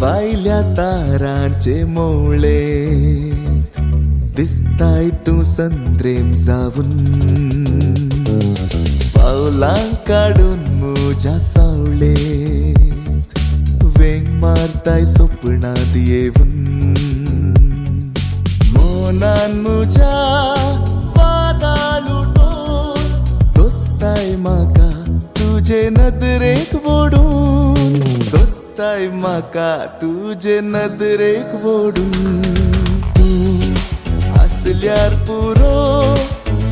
वायल्या तारांचे मोळे दिसताय तू संद्रेम जाऊन पावलां काढून मुझ्या सावळेत वेंग मारताय स्वप्नात येऊन मोनान मुझ्या वादाळ उठून दोस्ताय म्हाका तुझे नदरेक वोडून दोस्ताय म्हाका तुझे नदरेक वोडून तू असल्यार पुरो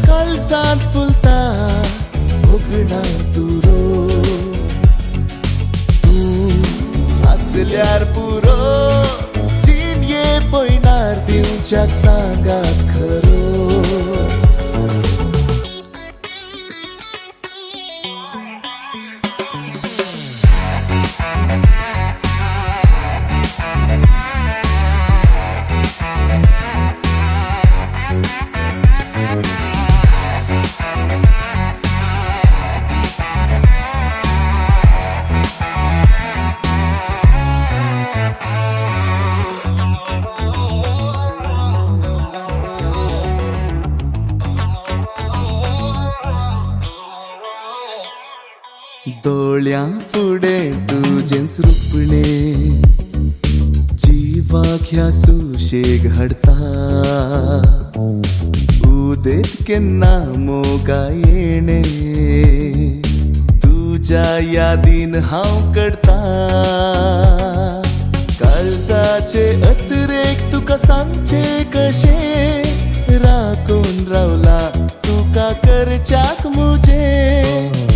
काळजांत फुलता भोगणार तुरो तू असल्यार पुरो जिणये पयणार दिवच्याक सांगात खरो दोळ्यां फुडें तुजेंच रुपणे जिवाक ह्या सुशेग हाडता उदेत केन्ना मोगा येणे तुज्या यादीन हांव करता काळजाचे अतरेक तुका सांगचे कशें राखून रावला तुका करच्याक मुझे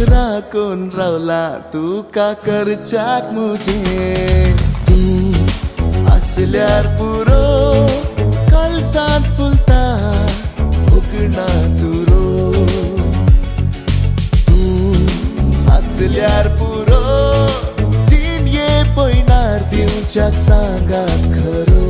राखून रावला तुका करच्याक मुझे तू असल्यार पुरो काळजांत फुलता भोगना तुरो तू असल्यार पुरो जिणये पयणार दिवच्याक सांगात खरो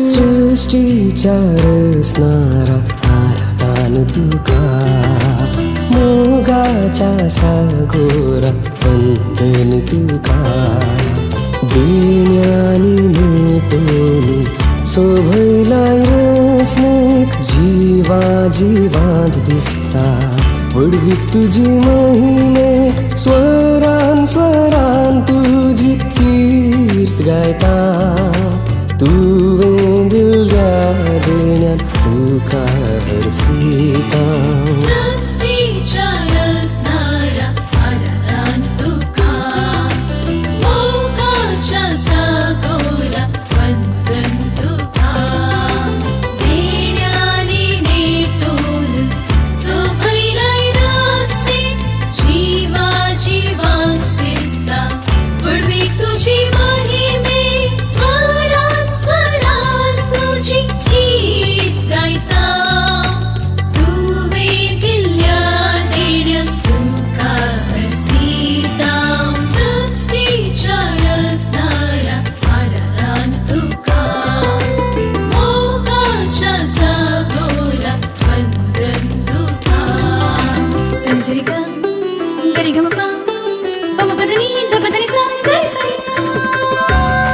सृष्टीच्या रचणारा आराधन तुका मोगाच्या सागोरा वंदन तुका देण्यानी नेटोनी सोभयलाय रचणेक जीवा जीवांत दिसता वडवीक तुजी महिमेक स्वरान स्वरान तुजी कीर्त गायता तुवें दिल्या देण्यात तुका हरसिता सृष्टीच्या रचणारा आराधन तुका मोगाच्या सागोरा वंदन तुका देण्यानी नेटोन सोभयलाय रचणेक जीवा जीवांत दिसता वडवीक गरी गम पा पम पदनी द पदनी सा गरी सा सा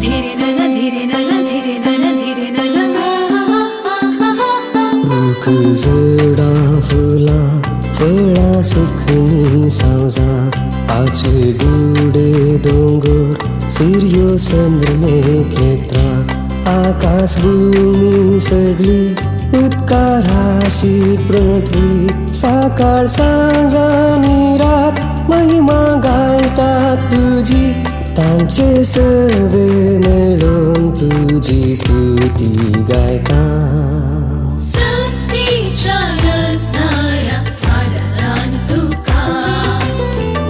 धीरे नन धीरे नन धीरे नन धीरे नन रुख जोडा फुला फळा सुखनी सावजा आचे गुडे डोंगर सूर्य चंद्रमे खेत्रा आकाश भूमी सगळी उत्काराशी पृथ्वी सकाळ सांज आणि रात महिमा गायतात तुझी तांचे सवे मिळून तुझी स्तुती गायतात सृष्टीच्या रचणारा आदरान तुका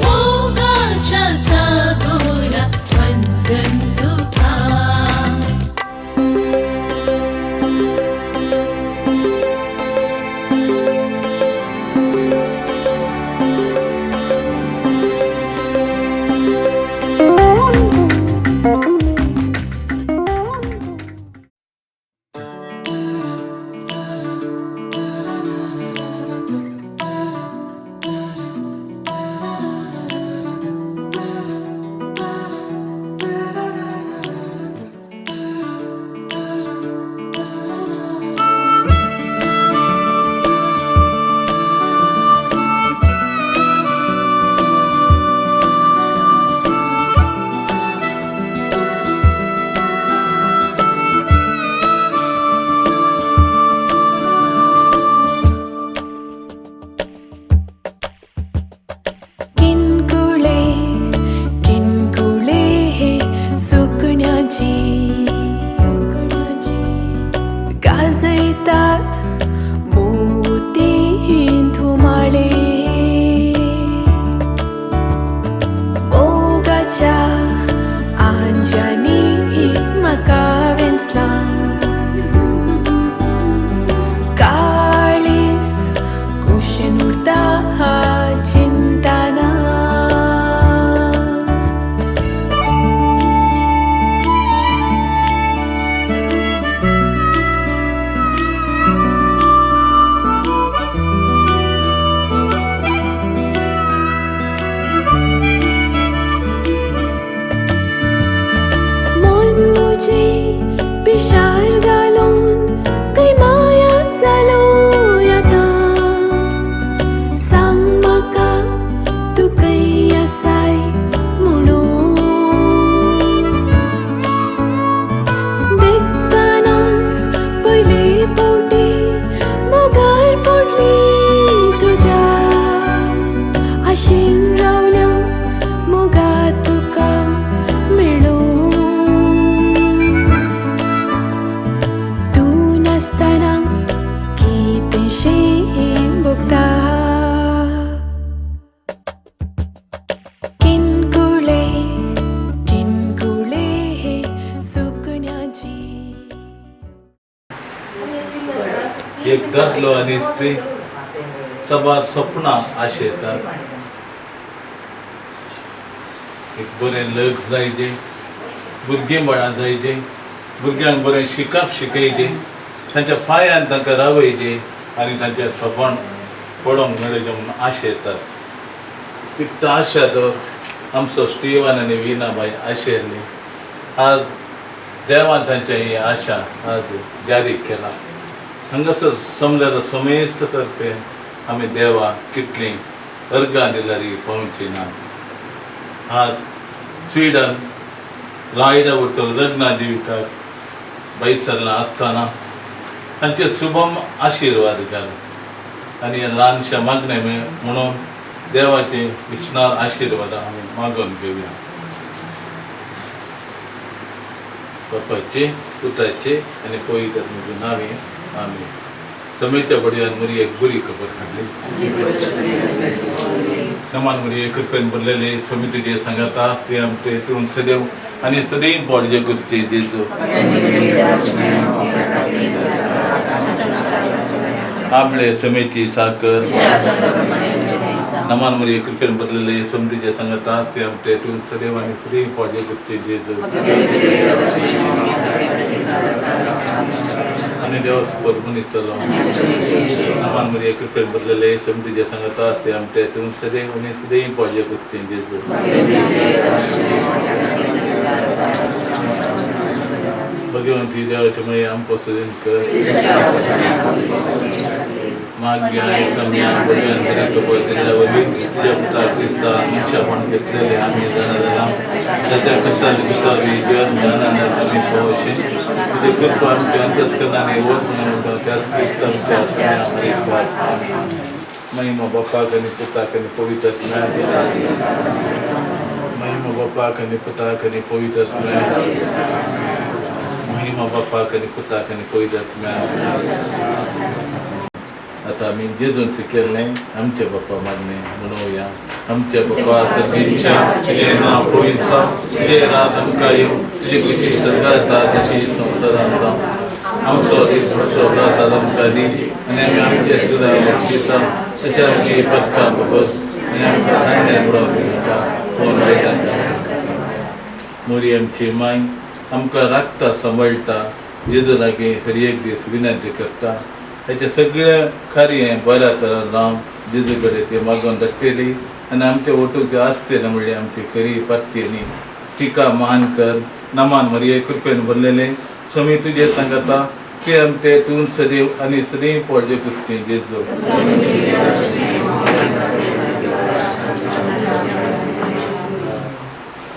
मोगाच्या सागोरा वंदन तुका गाजतात मोती धुमाळे मोगाच्या आंजानी म्हाका वेंचला काळीस कुशीन उरता चिंता ना पिशार घालून काही माया जालो येता सांग म्हाका तू काही आसाय म्हणून देखतानाच पयले फावटी मोगार पडली तुज्या आशेन रावल्या मोगार तुका मेळून असताना कितेंशें भोगता किनकुळे किनकुळे सुकण्याची एक दादलो आनी स्त्री सबार सपनां आशेतात एक बरें लग्न जायचें भुरगीं बाळां जायचीं भुरग्यांक बरें शिकप शिकयचें तांच्या पांयान तांकां रावयचें आनी तांचें सोबण पडोवंक मेळचें म्हणून आशेतात तितलो आशा तो आमचो स्टिवन आनी विना बाय आशेल्ली आज देवान तांच्या ही आशा आज जारी केला हांगासर समलेलो समेस्त तर्फे आमी देवा कितलीं अर्गां दिल्यारी पावची ना आज स्विडन लायडा उठून लग्नां जिवितात बैसरला आसतना तांचे शुभम आशिर्वाद घाल आनी ल्हानशा मागणे म्हणून देवाचे विस्नार आशिर्वाद आमी मागून घेवया बापाचे पुताचे आनी पवित्र नावे आमी समेच्या बडयान मरी एक बरी खबर हाडली नमान मरी कृपेन भरलेले समितीचे सांगाता ते आमचे तितून सदैव आनी सदैव पडजे कुस्ती देजो आपले समेची साकर नमान मरी कृपेन बदलेले समृद्धीच्या संगता ते आमचे तू सदैव आणि सदैव पॉजे करते जेजू आणि देवास परमुनी सलो नमान मरी कृपेन बदलेले समृद्धीच्या संगता ते आमचे तू सदैव आणि सदैव पॉजे करते जेजू भगवंती देवाच्या मये आमपासून माग्या सम्या भगवंतरी कबोधीलावली जपता क्रिस्ता निशापण घेतलेले आम्ही जाणारा सध्या कसा लिखितावी जीवन ज्ञानाने आम्ही पोहोचे ते कृपा आमच्या अंतस्करणाने ओत म्हणून त्याच क्रिस्तांच्या महिमा बापा कनी पुता कनी पवित्र महिमा बापा कनी पुता कनी पवित्र महिमा बापा कनी पुता कनी पवित्र आता आम्ही जे दोन केले आमच्या बाप्पा मागणे म्हणूया आमच्या बाप्पा सगळींच्या तुझे नाव पवित्र तुझे राज आमकां येवं तुझी कशी स्वर्गाचा तशी संवसारांचा आमचो दिवस आमकां दी आनी आमी आमचे सुद्दां बक्षिता तशें आमची पदकां बस आनी आमकां धान्य बुडोवन दिता कोण वायटांता मोरी आमची माय आमकां राखता सांबाळटा जेजू लागीं हर एक दीस विनंती करता हेचे सगळे कार्य बऱ्या तरेन जावन जेजू कडेन ती मागून धाडटली आनी आमचे ओटूक ते आसतले म्हणल्यार आमची खरी पातयेनी टिका मान कर नमान मरिये कृपेन भरलेले स्वामी तुझे सांगता ते आमचे तूं सदैव आनी सदैव पडजे कुस्ती जेजू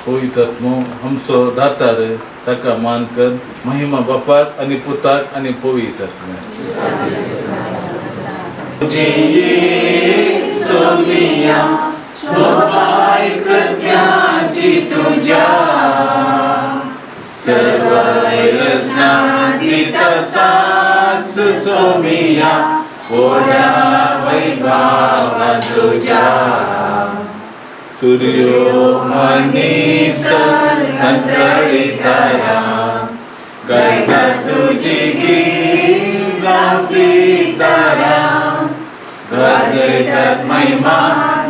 पवित्र आत्मो आमचो दातार ताका मान कर महिमा बापाक आनी पुताक आनी पवित्र सूर्यो आणि संतळी तारा गायता तुझी गीत तारा गाजतात महिमा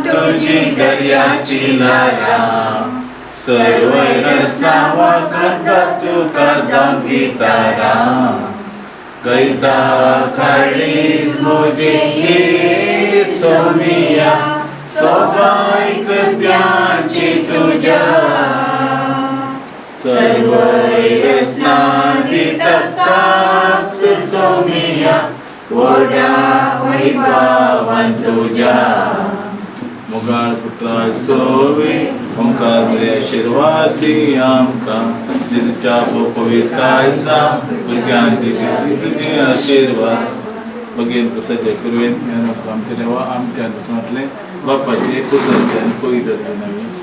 तुझी दर्याची लारा सर्व रस्ता करतात तुका जाऊन गीतारा गायता खाली सोजे सोमिया सबाई कृत्याची तुझ्या सर्व रचना दितास सोमिया ओढा वैभवान तुझ्या मुगाळ पुत्राळ सोवे ओंकार आशीर्वाद आमकां जिच्या पवित्रायचा भुरग्यांची तुझे आशीर्वाद बघेन कसं करुवेन आमचे देवा आमच्या म्हटले बापाचे पुत्राचे आणि पवित्राचे नावे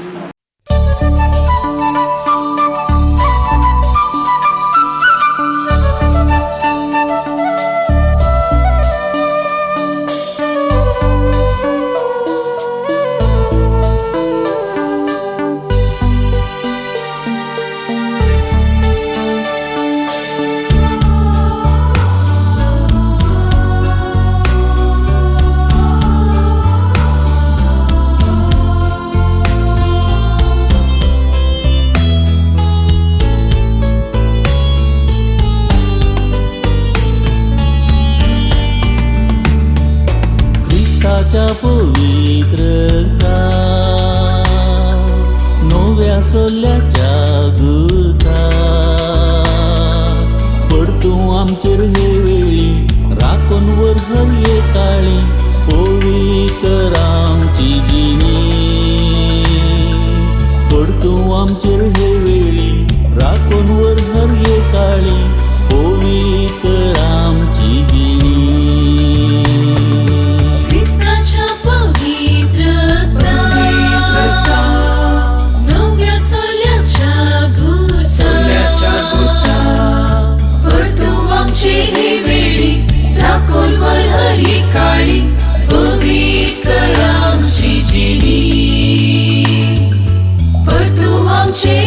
पवित्रता नव्या सोल्याच्या गुरता पडतू आमचेर हे वेळी राखून वर हरये काळी पवित्र आमची जिणी पडतू आमचेर हे वेळी राखून वर हरये काळी पवित्र आमची जिणी काळी पवित्र आमची जिणी पर तू आमचे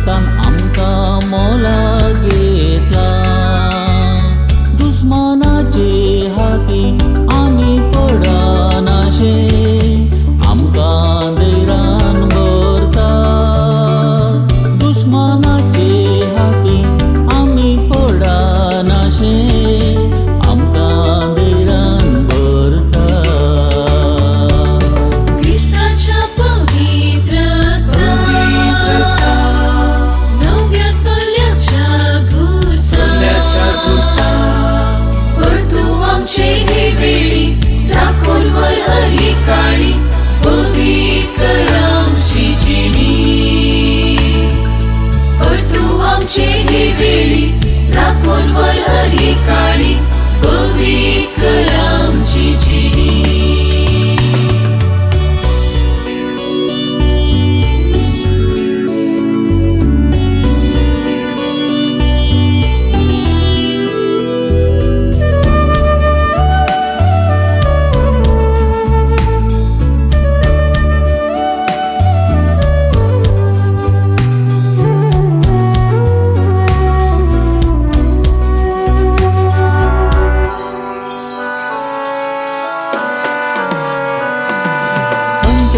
भक्तान आमका मोला घेतला दुस्मानाचे हाती आमी पडनाशे आमका दैरान भरता दुस्मानाचे हाती आमी पडनाशे आमका दैरान भरता क्रिस्ताच्या पवित्र नव्या सोल्याच्या घुरचा परतू आमचे हे वेळी राखून वर हरी काळी पवित्र आमची जिणी परतू आमचे हे वेळी राखून वर हरी काळी पवित्र आमची जिणी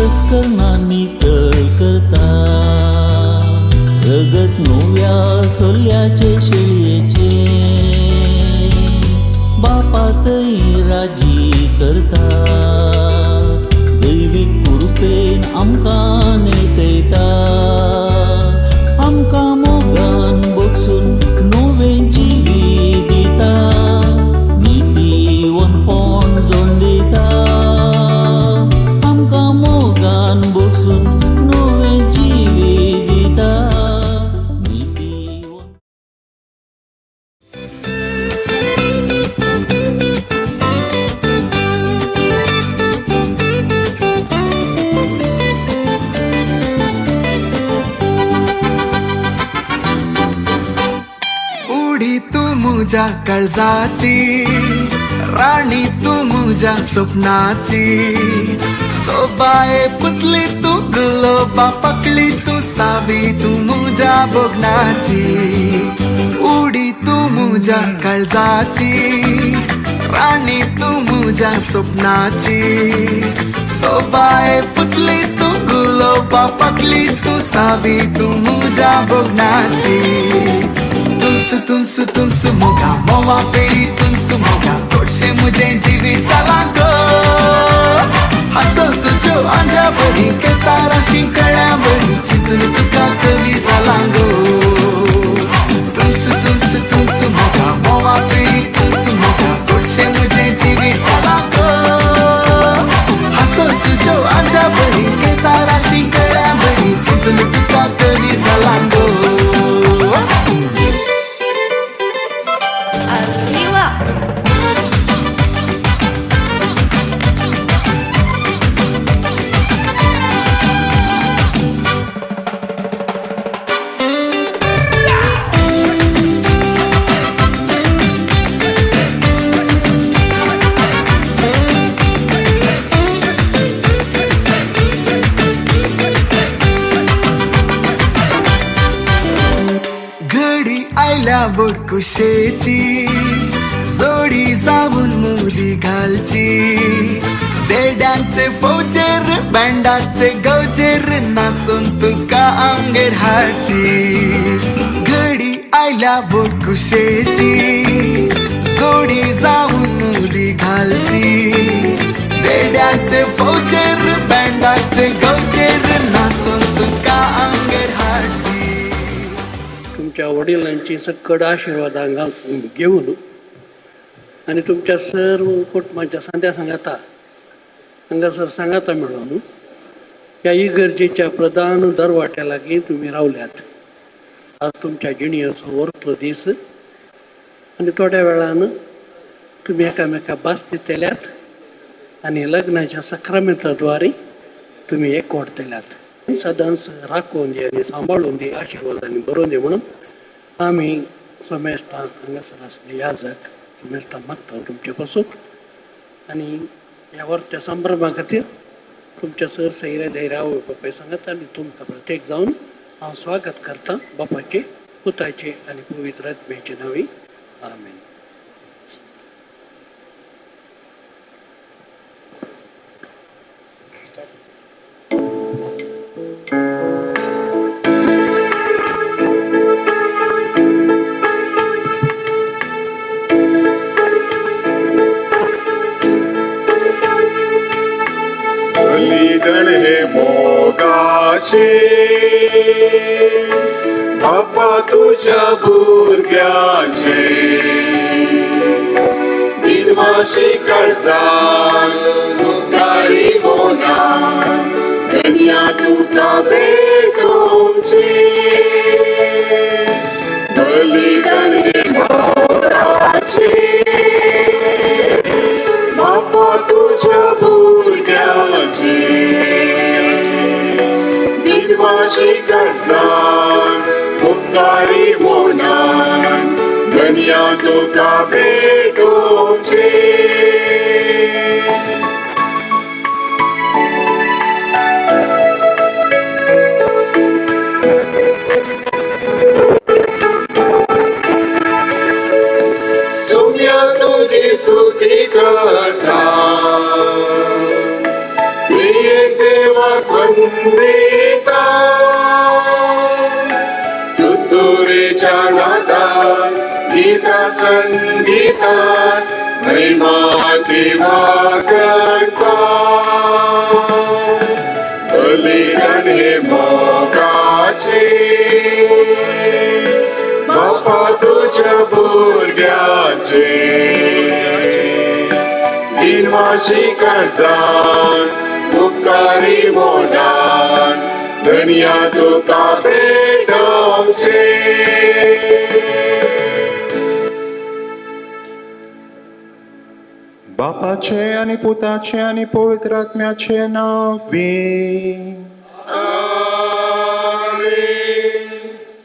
अंतस्करणांनी तळ करता रगत नव्या सोल्याचे शेळयेचे बापातही राजी करता दैवीक कृपेन आमकां नेतयता आमकां मोगान बगसून नवें जिवी दिता नितीवंतपण जोड दिता आमकां मोगान बगसून नवें जिवी दिता नितीवंत उडी तू मुझ्या काळजाची राणी तू मुझ्या स्वप्नाची सोबाये पुतली तू गुलोबा पकली तू सावी तू मुझ्या बोगनाची उडी तू मुझ्या काळजाची राणी तू मुझ्या स्वप्नाची सोबाये पुतली तू गुलोबा पकली तू सावी तू मुझ्या बोगनाची तुनसु तुनसु तुनसु मोगा मोवा पेली तुनसु मोगा तोडशे मुझे जीवी चला गो हसो तुझो आंजा बरी के सारा शिंकळ्या बरी चिंतून तुका कवी झाला गो तुनसु तुनसु तुनसु मोगा मोवा पेली तुनसु मोगा तोडशे मुझे जीवी चला गो हसो तुझो आंजा बरी के सारा शिंकळ्या बरी चिंतून तुका कवी झाला गो बोटकुशेची जोडी जाऊन मुली घालची देड्यांचे फौजेर बँडाचे गवजेर नासून तुका आंगेर हाडची घडी आयल्या बोटकुशेची जोडी जाऊन मुली घालची देड्यांचे फौजेर बँडाचे गवजेर नासून तुका आंगेर हाडची तुमच्या वडिलांची सकड आशीर्वाद घेऊन आणि तुमच्या सर्व कुटुंबाच्या सांध्या सांगाता हांगासर सांगाता मेळून ह्या इगर्जेच्या प्रधान दरवाट्या लागीं तुम्ही रावल्यात आज तुमच्या जिणयेचो व्हरतो दीस आणि थोड्या वेळान तुम्ही एकामेका बास दितेल्यात आणि लग्नाच्या सक्रमेंताद्वारे तुम्ही एकवटतेल्यात सदांच राखून दे आणि सांभाळून दे आशीर्वादाने बरोवन दे म्हणून आम्ही सोमेस्तान हांगासर आसले याजक सोमेस्तान मागता तुमचे पासून आणि ह्या वर्त्या संभ्रमा खातीर तुमच्या सर सैऱ्या धैर्या आवय बापाय सांगात आनी तुमकां प्रत्येक जावन स्वागत करता बापाचे पुताचे आणि पवित्र आत्म्याचे नावे आमेन. बलिदान हे मोगाचे बाप्पा तुझ्या भुरग्याचे दिनवाशी कर्जान मुखारी मोना दुनिया तुका भेटोचे बलिदान हे मोगाचे बाप्पा तुझ्या भुरग्याचे दिनवाशी कर्जान मुखारी मोनान दुनिया तुका भेटोचे सोम्या तुझी स्तुती करता त्रिएक देवाक वंदिता तुतुरेच्या नादान गीता संगीतान महिमा देवा करता बलिदान हे मोगाचे बाप्पा तुझ्या भुरग्याचे दिनवाशी कर्जान मुखारी मोनान दुनिया तुका भेटोचे बापाचे आणि पुताचे आणि पवित्र आत्म्याचे नावे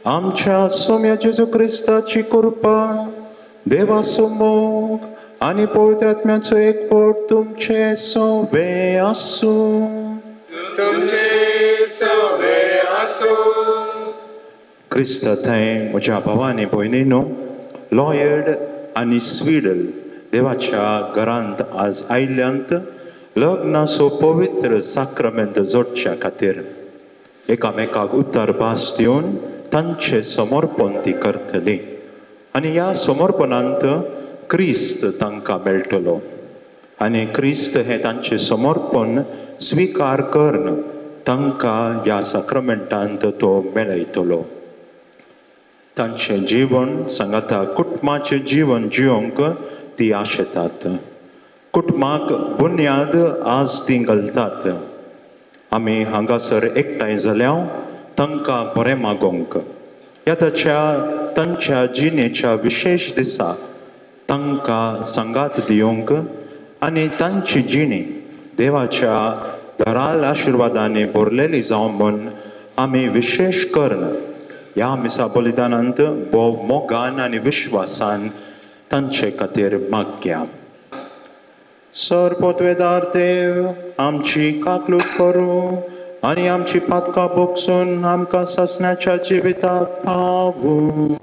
आमच्या सोम्या जेजू ख्रिस्ताची कृपा देवाचो मोग आणि पवित्र आत्म्याचो एकपट तुमचे सोबे आसूं. तुमचे सवे आसो क्रिस्त थंय म्हज्या भावांनी भयणीनो लॉयड आनी स्वीडल देवाच्या घरांत आज आयल्यांत लग्नाचो पवित्र साक्रमेंत जोडच्या खातीर एकामेकाक उतर भास दिवन तांचे समर्पण ती करतली आनी ह्या समर्पणांत क्रिस्त तांकां मेळटलो आनी क्रिस्त हे तांचे समर्पण स्वीकार करून तांकां ह्या साक्रमेंटांत तो मेळयतलो. तांचे जीवन सांगाता कुटुंबाचें जीवन जिवंक ती आशेतात. कुटुंबाक बुन्याद आज ती घालतात. आमी हांगासर एकठांय जाल्या तांकां बरें मागोवंक ह्या तांच्या जिणेच्या विशेष दिसा तांकां सांगात दिवंक आनी तांची जिणी देवाच्या धराल आशिर्वादांनी भरलेली जावं म्हूण आमी विशेष करून ह्या मिसा बलिदानांत भोव मोगान आनी विश्वासान तांचे खातीर मागया. सर्पोद्वेदार देव आमची काकलूट करूं आनी आमची पातकां बोगसून आमकां ससण्याच्या जिविताक पावूं.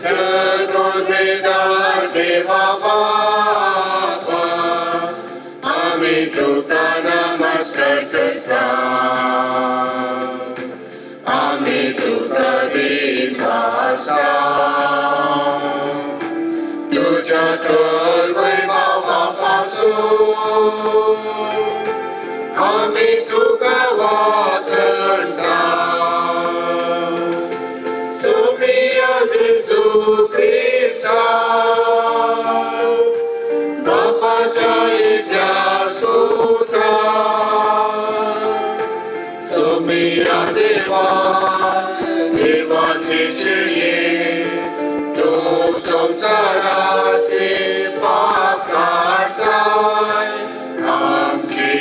सर्वोद्वेदा तुका नमस्कार करता आमी तुका दिनवासा तुझ्या तर वैभवापासून आमी तुका वाखणटा सोमिया जेजू ख्रिस्ता बापाच्या एकल्या सुता सोमिया देवा देवाचे शेळये तो संसाराचे पाप काढताय आमची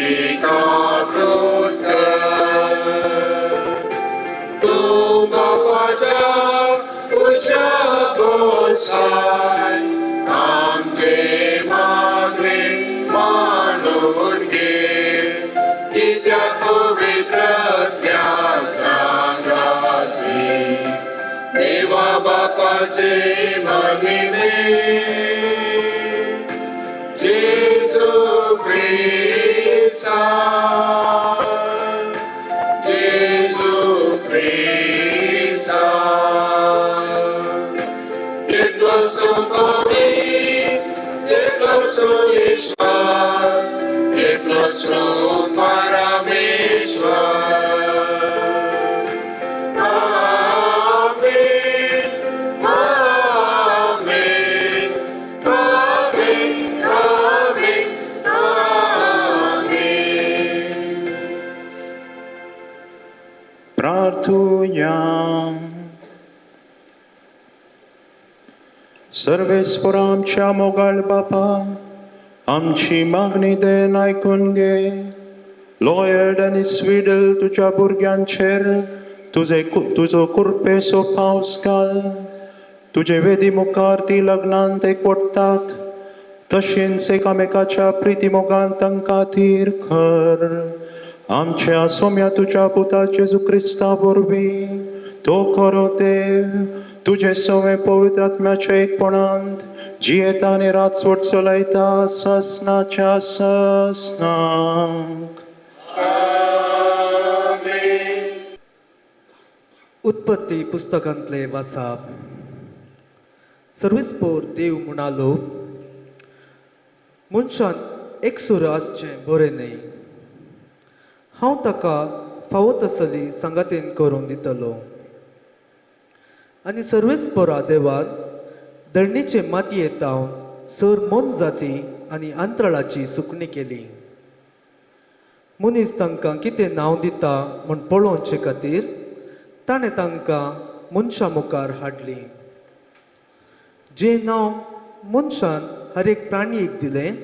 काकृत तू बापाच्या उच्या बोसाय आमचे मागणे मानून घे कित्याक पवित्र त्या सांगाती देवा बापाचे महिमे जेजू ख्रिस्ता जेजू ख्रिस्ता एकलोच तू पवित्र एकलोच तू ईश्वर एकलोच तू परमेश्वर आमेन आमेन आमेन आमेन आमेन प्रार्थूया सर्वेस्पर आमच्या मोगाळ बापा आमची मागणी देन ऐकून घे लॉयड आनी स्विडल तुझ्या भुरग्यांचेर तुजो कुरपेसो पावस घाल तुझे वेदी मुखार ती लग्नांत एकवटतात तशेंच एकामेकाच्या प्रिती मोगान तांकां थीर कर आमच्या सोम्या तुझ्या पुता जेजू क्रिस्ता वरवीं तो खरो देव तुझे सवे पवित्र आत्म्याच्या एकपणांत जियेता आनी राजवट चलयता ससनाच्या ससनाक उत्पत्ती पुस्तकांतले वाचप सर्वेस्पोर देव म्हणालो मनशान एकसूर आसचें बरें न्ही हांव ताका फावो तसली संगातीन करून दितलो आनी सर्वेस्पोरा देवान धरणीचे मातयेंत हांव सर मन जाती आनी अंतराळाची सुकणी केली मनीस तांकां कितें नांव दिता म्हूण पळोवचे खातीर ताणें तांकां मनशा मुखार हाडली जें नांव मनशान हर एक प्राणीक दिलें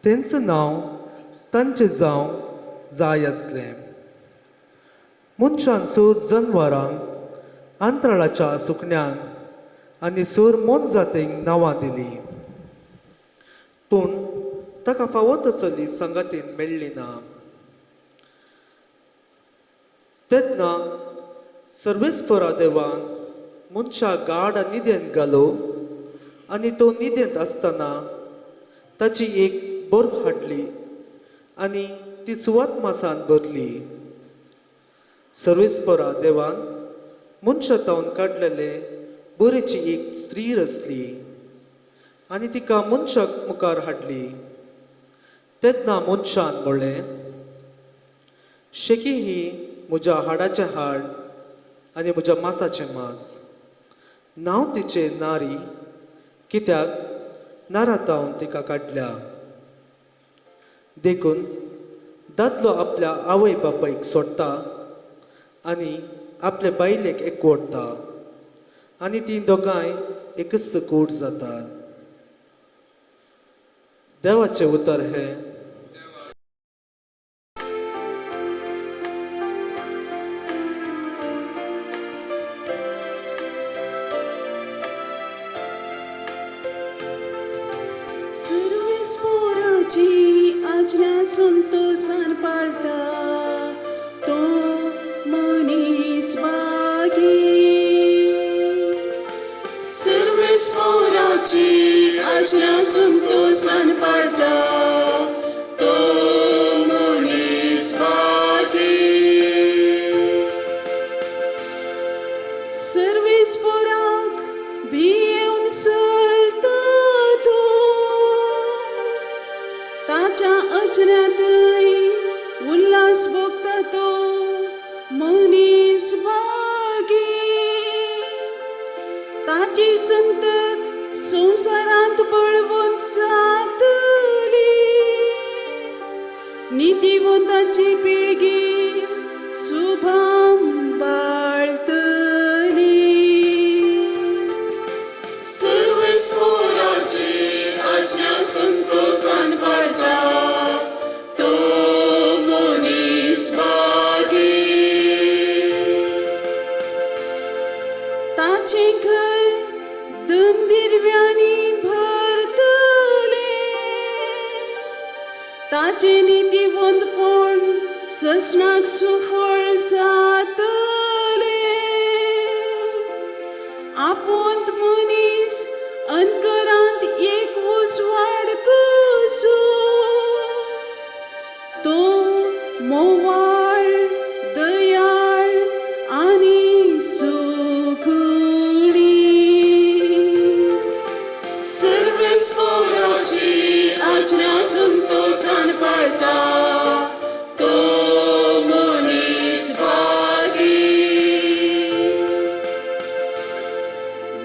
तेंचें नांव तांचें जावं जाय आसलें मनशान सर जनवरांक अंतराळाच्या सुकण्यांक आनी सर मन जातींक नांवां दिलीं पूण ताका फावो तसली संगातीन मेळ्ळी ना तेन्ना सर्वेस्परा देवान मनशाक गाड न्हिदेंत घालो आनी तो न्हिदेंत आसतना ताची एक बर्फ हाडली आनी ती सुवात मासान भरली सर्वेस्परा देवान मनशा तावन काडलेले बरेची एक स्त्री रचली आनी तिका मनशाक मुखार हाडली तेन्ना मनशान म्हणलें शेकी ही म्हज्या हाडाचें हाड आनी म्हज्या मांसाचें मांस नांव तिचें नारी कित्याक नारातावन तिका काडल्या देखून दादलो आपल्या आवय बापायक सोडटा आनी आपले बायलेक एकवटता आनी ती दोगांय एकच कूट जातात देवाचें उतर हें सर्वेस्पोराची आज्ञा संतोषान पाळता तो मनीस वागी सर्वेस्पोराची आज्ञा संतोषान पाळता तो अजरांतय उल्हास भोगता तो मनीस भागी ताची संतत संवसारांत बळवंत जातली नितीवंताची पिळगी शुभाम बाळतली सर्वेस्वराची आज्ञा संतोषान पाळता तो मनीस भागी ताचे घर दमदिरव्यांनी भरतले ताचे नितीवंतपण ससनाक सुफळ जातले आपोंत मनीस अनकरांत एक उजवाड कसो तो मोवाळ दयाळ आनी सुखणी सर्वेस्वराची आज्ञा संतोषान पाळता तो मनीस भागी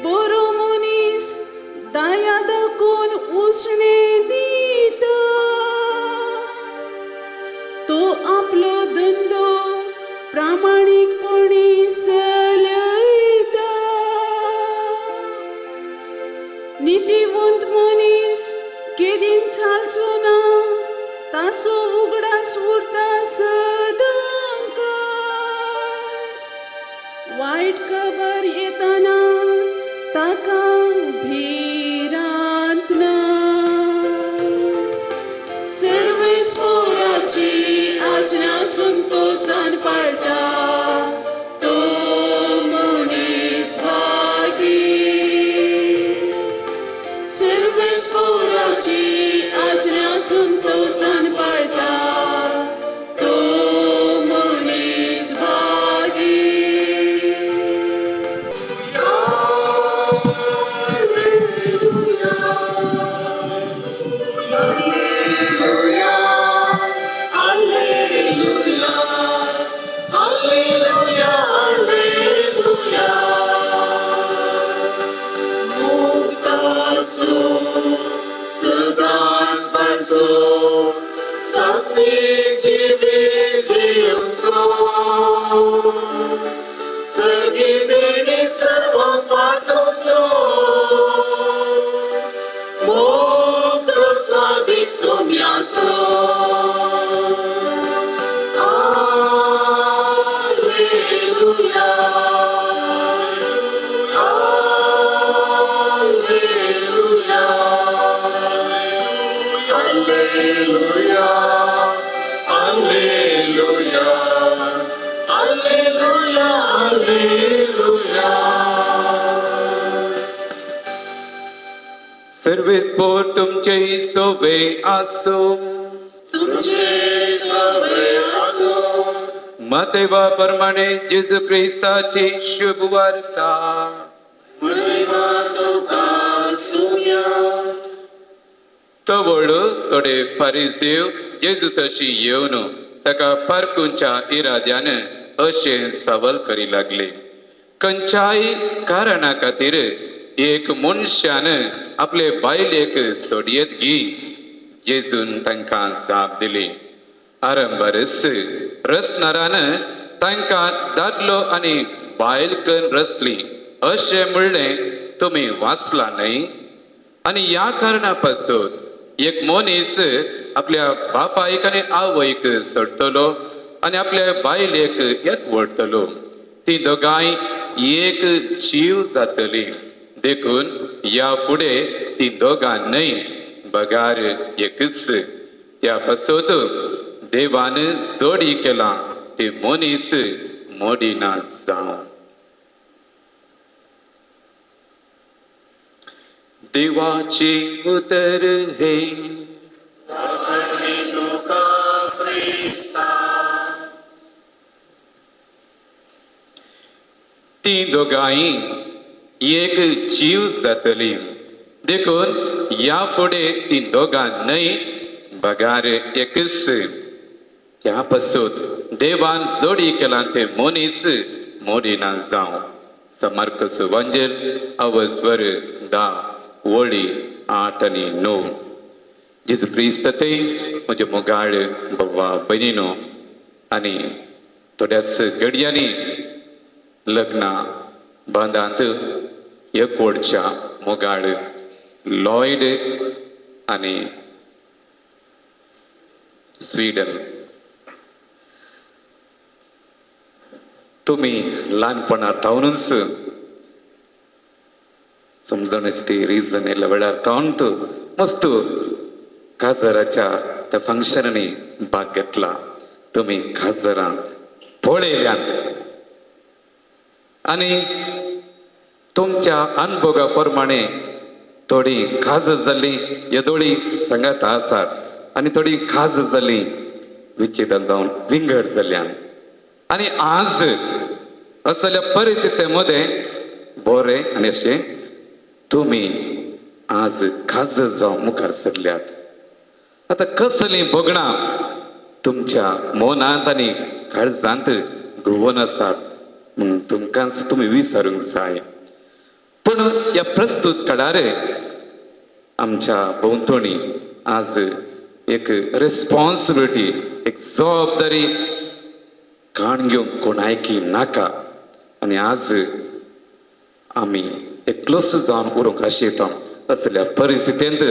बरो मनीस दया दाखोवन उसणे दिता तो आपलो धंदो प्रामाणीकपणी चलयता नितीवंत मनीस केदीन चालचो ना तासो उगडास उरता सदांकाळ वायट खबर येताना ताका भिरांत ना सर्वेस्वराची आज्ञा संतोषान पाळता तो मनीस भागी सर्वेस्वराची आज्ञा संतोषान पाळता तो मनीस भागी सर्वेस्पोर तुमचे सोबे आसो मतेवा प्रमाणे जेजू ख्रिस्ताची शुभ वार्ता तवळ थोडे फारिसेव जेजूसाशी येवन ताका पारखुच्या इराद्यान अशें सवाल करी लागले खंयच्याय कारणा खातीर एक मनशान आपले बायलेक सोडयत घी जेजून तांकां जाप दिली आरंभरस रचणारान तांकां दादलो आनी बायल करून रचली अशें म्हणलें तुमी वाचला न्हय आनी ह्या कारणा पासून एक मनीस आपल्या बापायक आनी आवयक सोडटलो आनी आपल्या बायलेक एकवटतलो ती दोगांय एक जीव जातली देखून या फुडें ती दोगांय बगार एकच त्या पासून देवान जोडी केला ते मनीस मोडिना जावं देवाचे उतर हे ती दोगांय एक जीव जातली देखून या फुडें ती दोगांय बगार एकच त्या पासून देवान जोडी केला ते मोनीस मोडीना जावं समर्कस वंजल अवस्वर 10 वळी 8 आणि 9 जेजू क्रिस्त ते म्हणजे मोगाळ बव्वा बहिणीनो आणि थोड्याच घडयांनी लग्ना बांदांत एकोडच्या मोगाळ लॉयड आणि स्वीडन तुम्ही ल्हानपणां थावनूच समजण्याची ती रिजन येयल्या वेळार थावन मस्त काजराच्या त्या फंक्शनांनी भाग घेतला तुम्ही काजरां पळयल्यात आणि तुमच्या अनुभवा प्रमाणे थोडी खाज जाल्ली येदोळी सांगात आसात आणि थोडी खाज जाल्ली विच्छेदन जावन विंगड जाल्ल्यान आणि आज असल्या परिस्थितीमध्ये बरें आणि अशें तुम्ही आज खाज जावन मुखार सरल्यात आता कसली भोगणां तुमच्या मनांत आनी काळजांत घुंवून आसात म्हणून तुमकांच तुम्ही विचारूंक जाय पूण ह्या प्रस्तुत काळार आमच्या भोंवतणी आज एक रेस्पॉन्सिबिलिटी एक जबाबदारी काण घेवंक कोण आयकी नाका आणि आज आमी एकलोच जावन उरूंक आशेता असल्या परिस्थितींत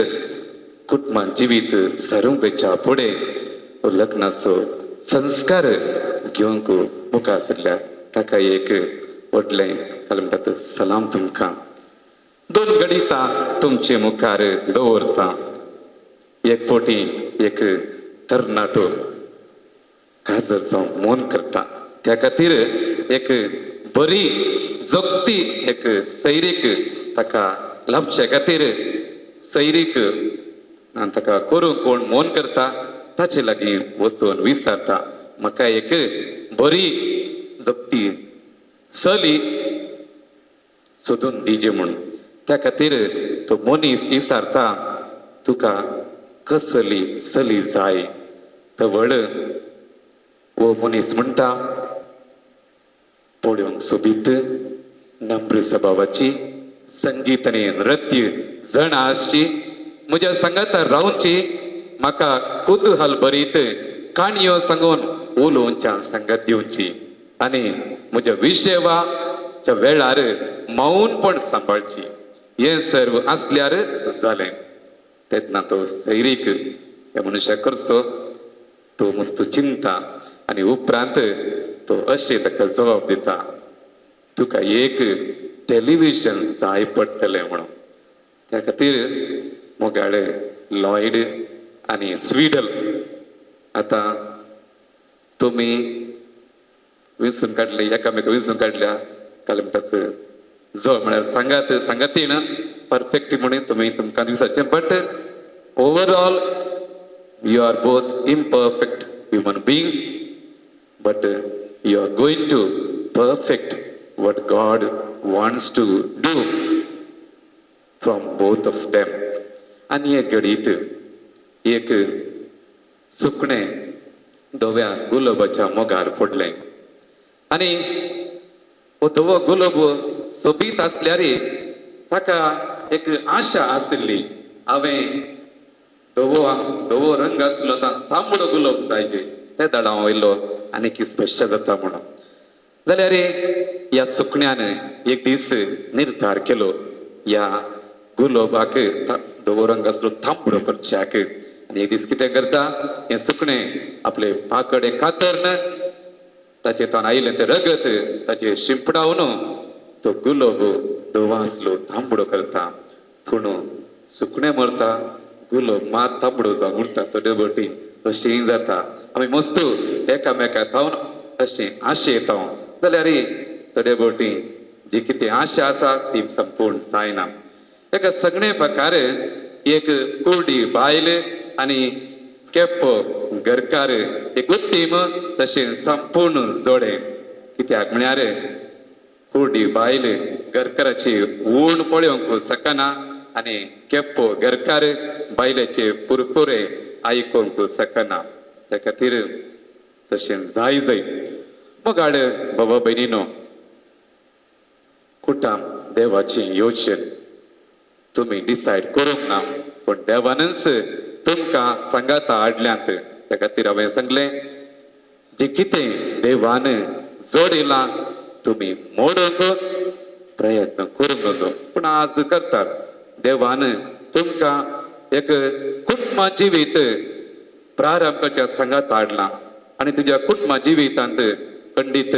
कुटुंबान जिवीत सरूंकच्या फुडें लग्नाचो संस्कार घेवंक मुखार सरल्या ताका एक व्हडलें काल म्हणटात सलाम तुमकां 2 गडितां तुमचे मुखार दवरता एक पोटी एक तरणाटो काजर जावन मौन करता त्या खातीर एक बरी जगती एक सैरीक ताका लाभचे खातीर सैरीक ताका करूंक कोण मौन करता ताचे लागीं वचून विचारता म्हाका एक बरी जगती चली सोदून दिजे म्हूण त्या खातीर तो मनीस विचारता तुका कसली चली जाय तवळ वो मनीस म्हणटा पळोवंक सोबीत नम्र स्वभावाची संगीत आनी नृत्य जण आसची म्हज्या सांगातार रावची म्हाका कुतूहल भरीत काणयो सांगून उलोवच्या संगत दिवची आनी म्हज्या विशेवाच्या वेळार मौनपण सांबाळची हे सर्व आसल्यार जालें तेन्ना तो सैरीक ह्या मनशाक करचो तो मस्त चिंता आनी उपरांत तो अशें ताका जबाब दिता तुका एक टेलिव्हिजन जाय पडटलें म्हणून त्या खातीर मोगाळे लॉयड आनी स्वीडन आतां तुमी विंचून काडले एकामेका विंचून काडल्या काल म्हणटात जो म्हळ्यार सांगात सांगातीन परफेक्ट म्हणून तुमी तुमकां दिवसाचें but overall you are both imperfect human beings but you are going to perfect what God wants to do from both of them. आणि एक घडीत एक सुकणें धव्या गुलाबाच्या मोगार पडलें आनी हो धवो गुलाब सोबीत आसल्यार ताका एक आशा आशिल्ली हांवें धवो रंग आसलो तांबडो गुलाब जाय ते धाडा वयलो आनी की स्पेशल जाता म्हणून जाल्यार ह्या सुकण्यान एक दीस निर्धार केलो ह्या गुलाबाक धवो रंग आसलो तांबडो करच्याक आनी एक दीस कितें करता हें सुकणें आपले पाकडे कातरन ताचे तान आयिल्लें तें रगत ताचे शिंपडावन तो गुलाब धवो आसलो तांबडो करता पूण सुकणें मरता गुलाब मात तांबडो जावन उरता तो डेबटी अशेंय जाता आमी मस्त एकामेका थावन अशें आशेत जाल्यार थोडे बोटी जी कितें आशा आसा ती संपूर्ण जायना एका सगळे प्रकार एक कुर्डी बायल आनी केप्पो घरकार एक उत्तीम तशें संपूर्ण जोडे कित्याक म्हळ्यार कुर्डी बायल घरकाराची उण पळोवंक सकना आनी केप्पो घरकार बायलेचे पुरपुरे आयकोंक सकना त्या खातीर तशें जाय मग बाबा बहिणीनो कुटाम देवाची योजन तुम्ही डिसायड करूंक ना पण देवानच तुमकां सांगाता हाडल्यांत त्या खातीर हांवें सांगलें जे कितें देवान जोडिलां तुम्ही मोडूंक प्रयत्न करूंक नजो पूण आज करतात देवान तुमकां एक कुटुंबा जिवीत प्रारंभाच्या संघात हाडलां आनी तुज्या कुटुंबा जिवितांत खंडीत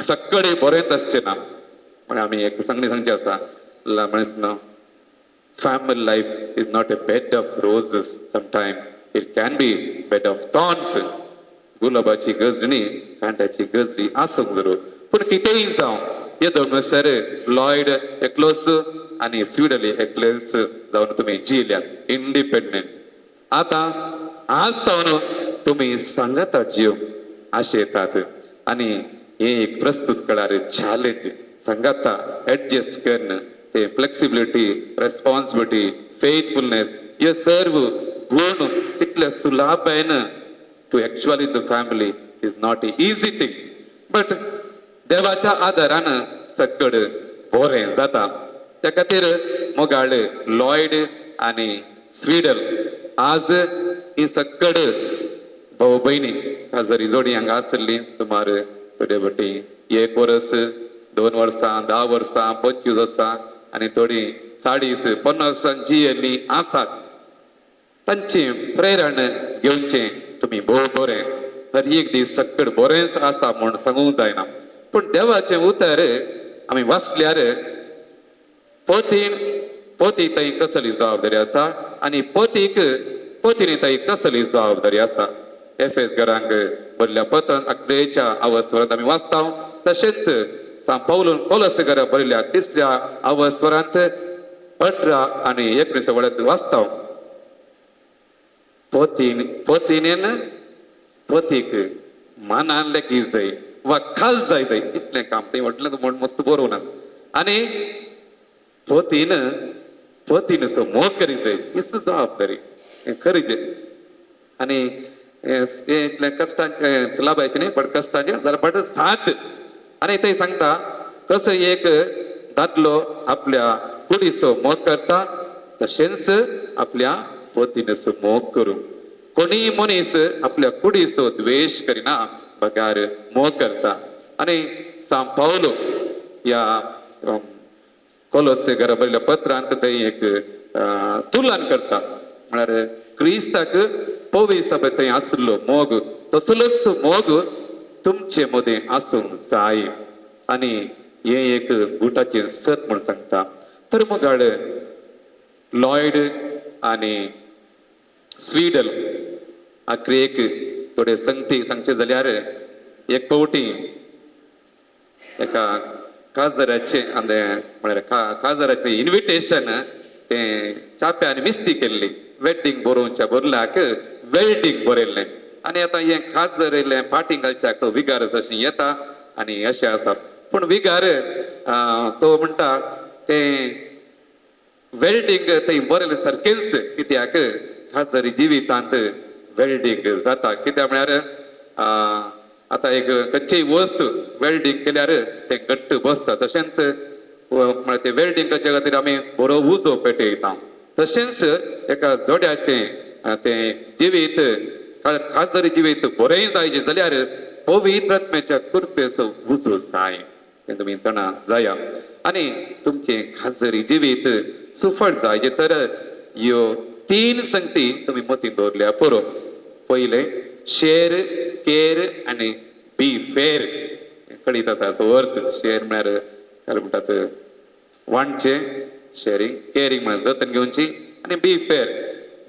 सक्कडे बरेंच आसचें ना म्हण आमी एक सांगचें आसा म्हणून family life is not a bed of roses sometimes it can be bed of thorns गुलाबाची गजरी कांट्याची गजरी आसूंक जरूर पूण कितेंय जावं येदो म्हणसर लॉयड एकलोच आनी स्विडली एकलेच जावन तुमी जियल्यात इंडिपेंडंट आतां आज तावन तुमी सांगाता जीव आशेतात आनी हे एक प्रस्तुत कळार चॅलेंज सांगाता एडजस्ट करणं ते फ्लेक्सिबिलिटी रेस्पॉन्सिबिलिटी फेथफुलनेस हे सर्व गुण तितले सुलभायन टू actually the family is not a easy thing but देवाच्या आदारान सगळ बरें जाता त्या खातीर मोगाळ लॉयड आनी स्विडल आज ही सगळ भाऊ भयणी जरी जोडी हांगा आसली सुमार थोडे बटी 1 वर्स 2 वर्सां 10 वर्सां 25 वर्सां आनी थोडी 40-50 वर्सांची जियेली आसात तांची प्रेरण घेवचें तुमी भोव बरें हर एक दीस सगळ बरेंच आसा म्हूण सांगूंक जायना पूण देवाचें उतर आमी वाचल्यार पोती थंय कसली जबाबदारी आसा आनी पोतीनी थंय कसली जबाबदारी आसा एफएस घरांक बरयल्ल्या पत्रांत 11च्या अवस्थरांत आमी वाचता तशेंच सान पावलून कोलोसे घरा बरयल्ल्या 3ऱ्या अवस्थरांत 18 आनी 19 वळ्यांत वाचता पोतीक मानान लेगी जाय वा खाल जाय इतलें काम थंय म्हटलें म्हण मस्त बरोवनात आनी पोतीन सो मोग करी जाय ही जबाबदारी खरीच आनी इतलें कश्टाचें सुलाभाचें न्ही पण कश्टाचें जाल्यार बट साथ आनी थंय सांगता कसो एक दादलो आपल्या कुडीचो मोग करता तशेंच आपल्या पोतीनचो मोग करूं कोणीय मनीस आपल्या कुडीचो द्वेश करिना बगार मोग करता आनी सान पावलो ह्या कोलोसे घरा बरयल्ल्या पत्रांत थंय एक तुलन करता म्हळ्यार क्रिस्ताक पवी सभे थंय आसलो मोग तसलोच मोग तुमचे मदें आसूंक जाय आनी हे एक गुटाचें सत म्हूण सांगता तर मोगाळ लॉयड आनी स्विडल आख्रेक थोडे संगती सांगचे जाल्यार एक पावटी एका काजराचे म्हळ्यार काजराचें इन्विटेशन तें चाप्यान मिस्ती केल्ली वेडिंग बरोवच्या बदलाक वेल्डिंग बरयल्लें आनी आतां हें काजर येयलें पाटी घालच्याक तो विगार अशें येता आनी अशें आसा पूण विगार तो म्हणटा तें वेल्डिंग थंय बरयलें सारकेंच कित्याक काजरी जिवितांत वेल्डिंग जाता कित्याक म्हळ्यार आतां एक खंयचीय वस्त वेल्डिंग केल्यार तें घट्ट बसता तशेंच म्हळ्यार तें वेल्डिंग करचे खातीर आमी बरो उजो पेटयता तशेंच एका जोड्याचें तें जिवीत काजरी जिवीत बरें जायचें जाल्यार पवित्र आत्म्याच्या कृपेचो उजो जाय तें तुमी जाणा जाया आनी तुमचें काजरी जिवीत सुफळ जायचें तर ह्यो 3 संगती तुमी मतीन दवरल्या पुरो पयलें शेर केर आनी बी फेर कळीत आसा अर्थ शेर म्हळ्यार काय म्हणटात वांडचें शेरींग केरींग म्हळ्यार जतन घेवची आनी बी फेर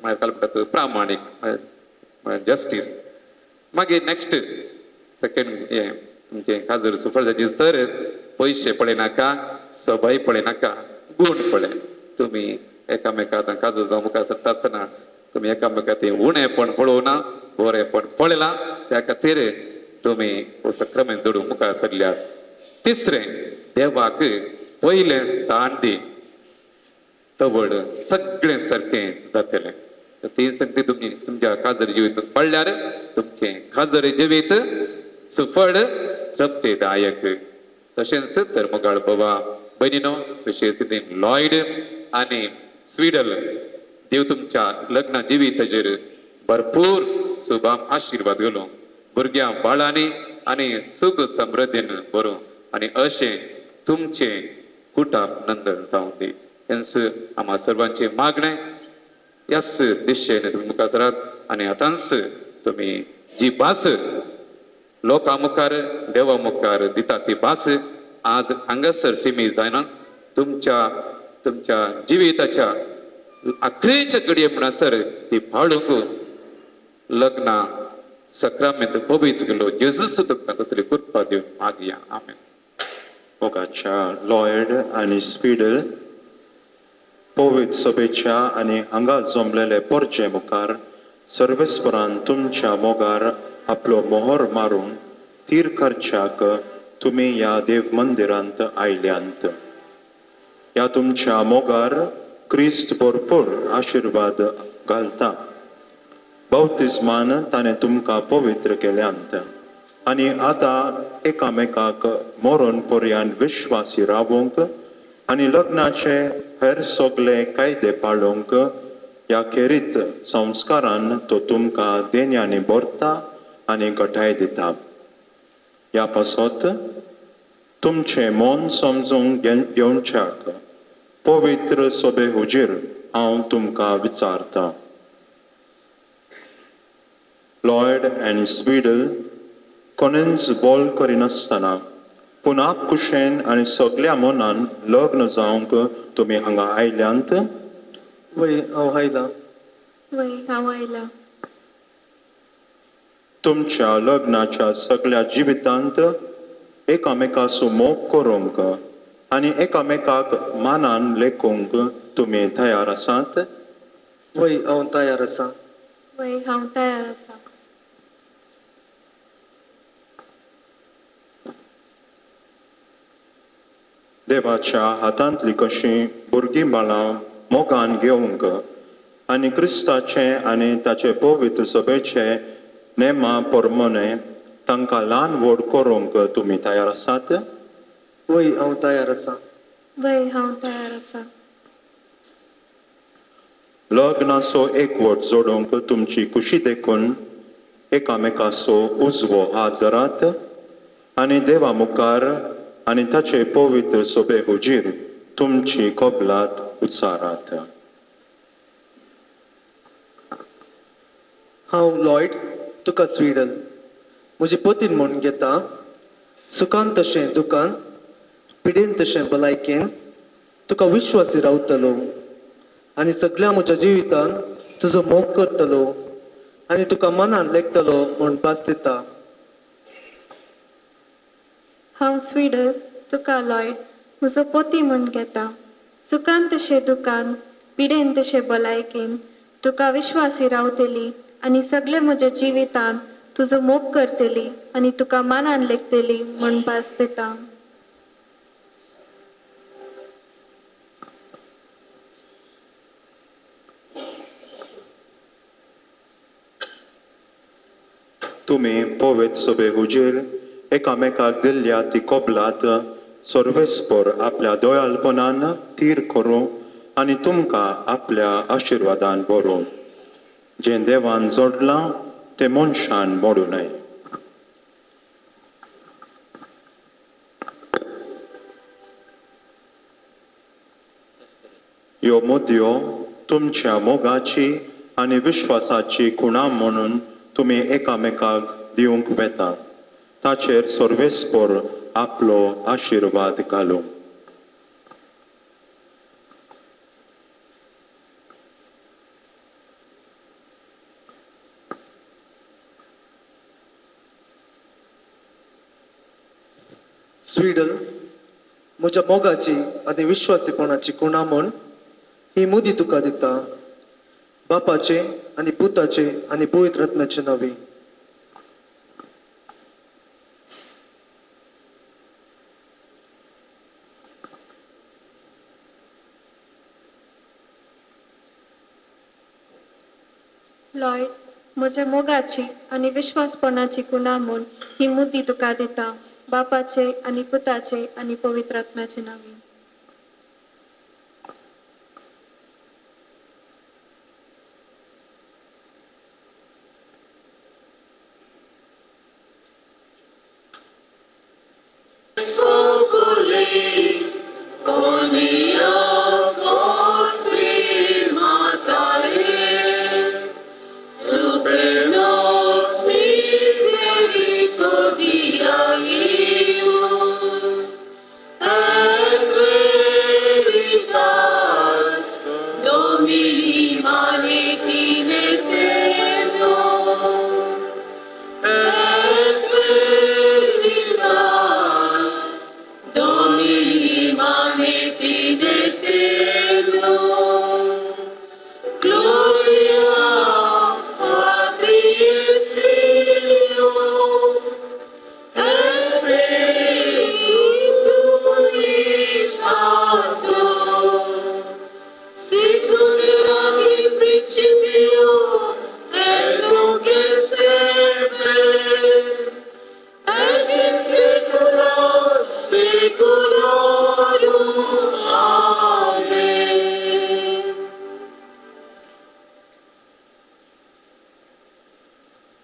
म्हळ्यार काय म्हणटात प्रामाणीक म्हळ्यार जस्टीस मागीर नेक्स्ट सेकंड हें तुमचें काजर सुफळ जायची तर पयशे पळयनाका सबाय पळयनाका गूण पळय तुमी एकामेकांत काजर जावं मुखार सरता आसतना तुमी एकामेकांत उणेपण पळोवना बरेपण पळयलां त्या खातीर तुमी सक्रामेंत जोडून मुखार सरल्यात तिसरें देवाक पयलें स्थान दी तवड सगळें सारकें जातलें ती संगती तुम्ही तुमच्या खाजर जिवीत पडल्यार तुमचे खाजर जिवीत सुफळ तृप्तीदायक. तशेंच धर्मगाळ बाबा बहिणीनो, तशेंच लॉयड आनी स्वीडल, देव तुमच्या लग्न जिवीताचेर भरपूर शुभाम आशीर्वाद घालूं, भुरग्यां बाळांनी आनी सुख समृद्धीन भरूं आनी अशें तुमचे कुटाब नंदन जावं दी. हेंच आम्हा सर्वांचे मागणें. ह्याच दिशेन तुम्ही मुखार सरात आनी आतांच तुम्ही जी भास लोकां मुखार देवा मुखार दिता ती भास आज हांगासर सिमी जायना. तुमच्या जिविताच्या आखरेच्या घडये म्हणसर ती पाळूंक लग्ना सक्रामेंत पवित्र केलो. जेजूस तुमकां तसली कृपा दिवन मागया. आमेन. मोगाच्या लॉयड आनी स्पीडल पवित्र सभेच्या आनी हांगा जमलेले परचे मुखार सर्वेस्परान तुमच्या मोगार आपलो मोहर मारून तीर करच्याक तुमी ह्या देव मंदिरांत आयल्यांत. ह्या तुमच्या मोगार क्रिस्त भरपूर आशीर्वाद घालता. बौतिस्मान ताणें तुमकां पवित्र केल्यांत आनी आतां एकामेकाक मोरून पर्यान विश्वासी रावूंक आनी लग्नाचे हेर सगळे कायदे पाळूंक ह्या खेरीत संस्कारान तो तुमकां देन्यांनी भरता आनी घटाय दिता. ह्या पासत तुमचे मन समजूंक घेवच्याक पवित्र सभे हुजीर हांव तुमकां विचारतां. लॉयड आनी स्वीडल कोणेंच बोल करिनासतना पूण कुशेन आनी सगळ्या मनान लग्न जावंक तुमी हांगा आयल्यांत. वय हांव आयला. वय हांव आयला. तुमच्या लग्नाच्या सगळ्या जिवितांत एकामेकाचो मोग करूंक आनी एकामेकाक मानान लेखूंक तुमी तयार आसात. वय हांव तयार आसा. वय हांव तयार आसा. देवाच्या हातांतली कशीं भुरगीं बाळां मोगान घेवंक आनी क्रिस्ताचे आनी ताचे पवित्र सभेचे नेमा प्रमाणे तांकां ल्हान व्हड करूंक तुमी तयार आसात. वय हांव तयार आसा. वय हांव तयार आसा. लग्नाचो एकवट जोडूंक तुमची खुशी देखून एकामेकाचो उजवो हात धरात आनी देवा मुखार आनी ताचे पवित्र सभे हुजीर तुमची कबलात उच्चारात. हांव लॉयड तुका स्वीडल म्हजी पतीन म्हूण घेता. सुखान तशें दुखान, पिडेन तशें भलायकेन तुका विश्वासी रावतलो आनी सगळ्या म्हज्या जिवितान तुजो मोग करतलो आनी तुका मनान लेखतलो म्हूण भास दिता. हांव स्वीडल तुका लॉयड म्हजो पती म्हूण घेता. सुखान तशें दुखान, पिडेन तशें भलायकेन तुका विश्वासी रावतली आनी सगळे म्हज्या जिवितान तुजो मोग करतली आनी तुका मानान लेखतली म्हूण भास दिता. तुमी पवित्र सभे हुजीर एकामेकाक दिल्ल्या ती कबलात सर्वेस्पर आपल्या दोळालपणान तीर करूं आनी तुमकां आपल्या आशिर्वादान भरूं. जें देवान जोडलां तें मनशान मोडूं नये. ह्यो मुद्यो तुमच्या मोगाची आनी विश्वासाची खुणा म्हणून तुमी एकामेकाक दिवंक वेतात. ताचेर सर्वेस्पर आपलो आशिर्वाद घालूं. स्वीडल म्हज्या मोगाची आनी विश्वासीपणाची खुणा म्हूण ही मुदी तुका दिता. बापाचे आनी पुताचे आनी पवित्र आत्म्याचे नवी. लॉयड, म्हज्या मोगाची आनी विश्वासपणाची कुणा म्हूण ही मुद्दी तुका दिता, बापाचे आनी पुताचे आनी पवित्र आत्म्याचे नांवी. Suprenos misericordiaeus et veritas Domini maneti in eterno et veritas Domini maneti in eterno Gloria Patri et Filio et Spiritui Sancto sicut erat in principio et nunc et semper et in saecula saeculorum. Amen.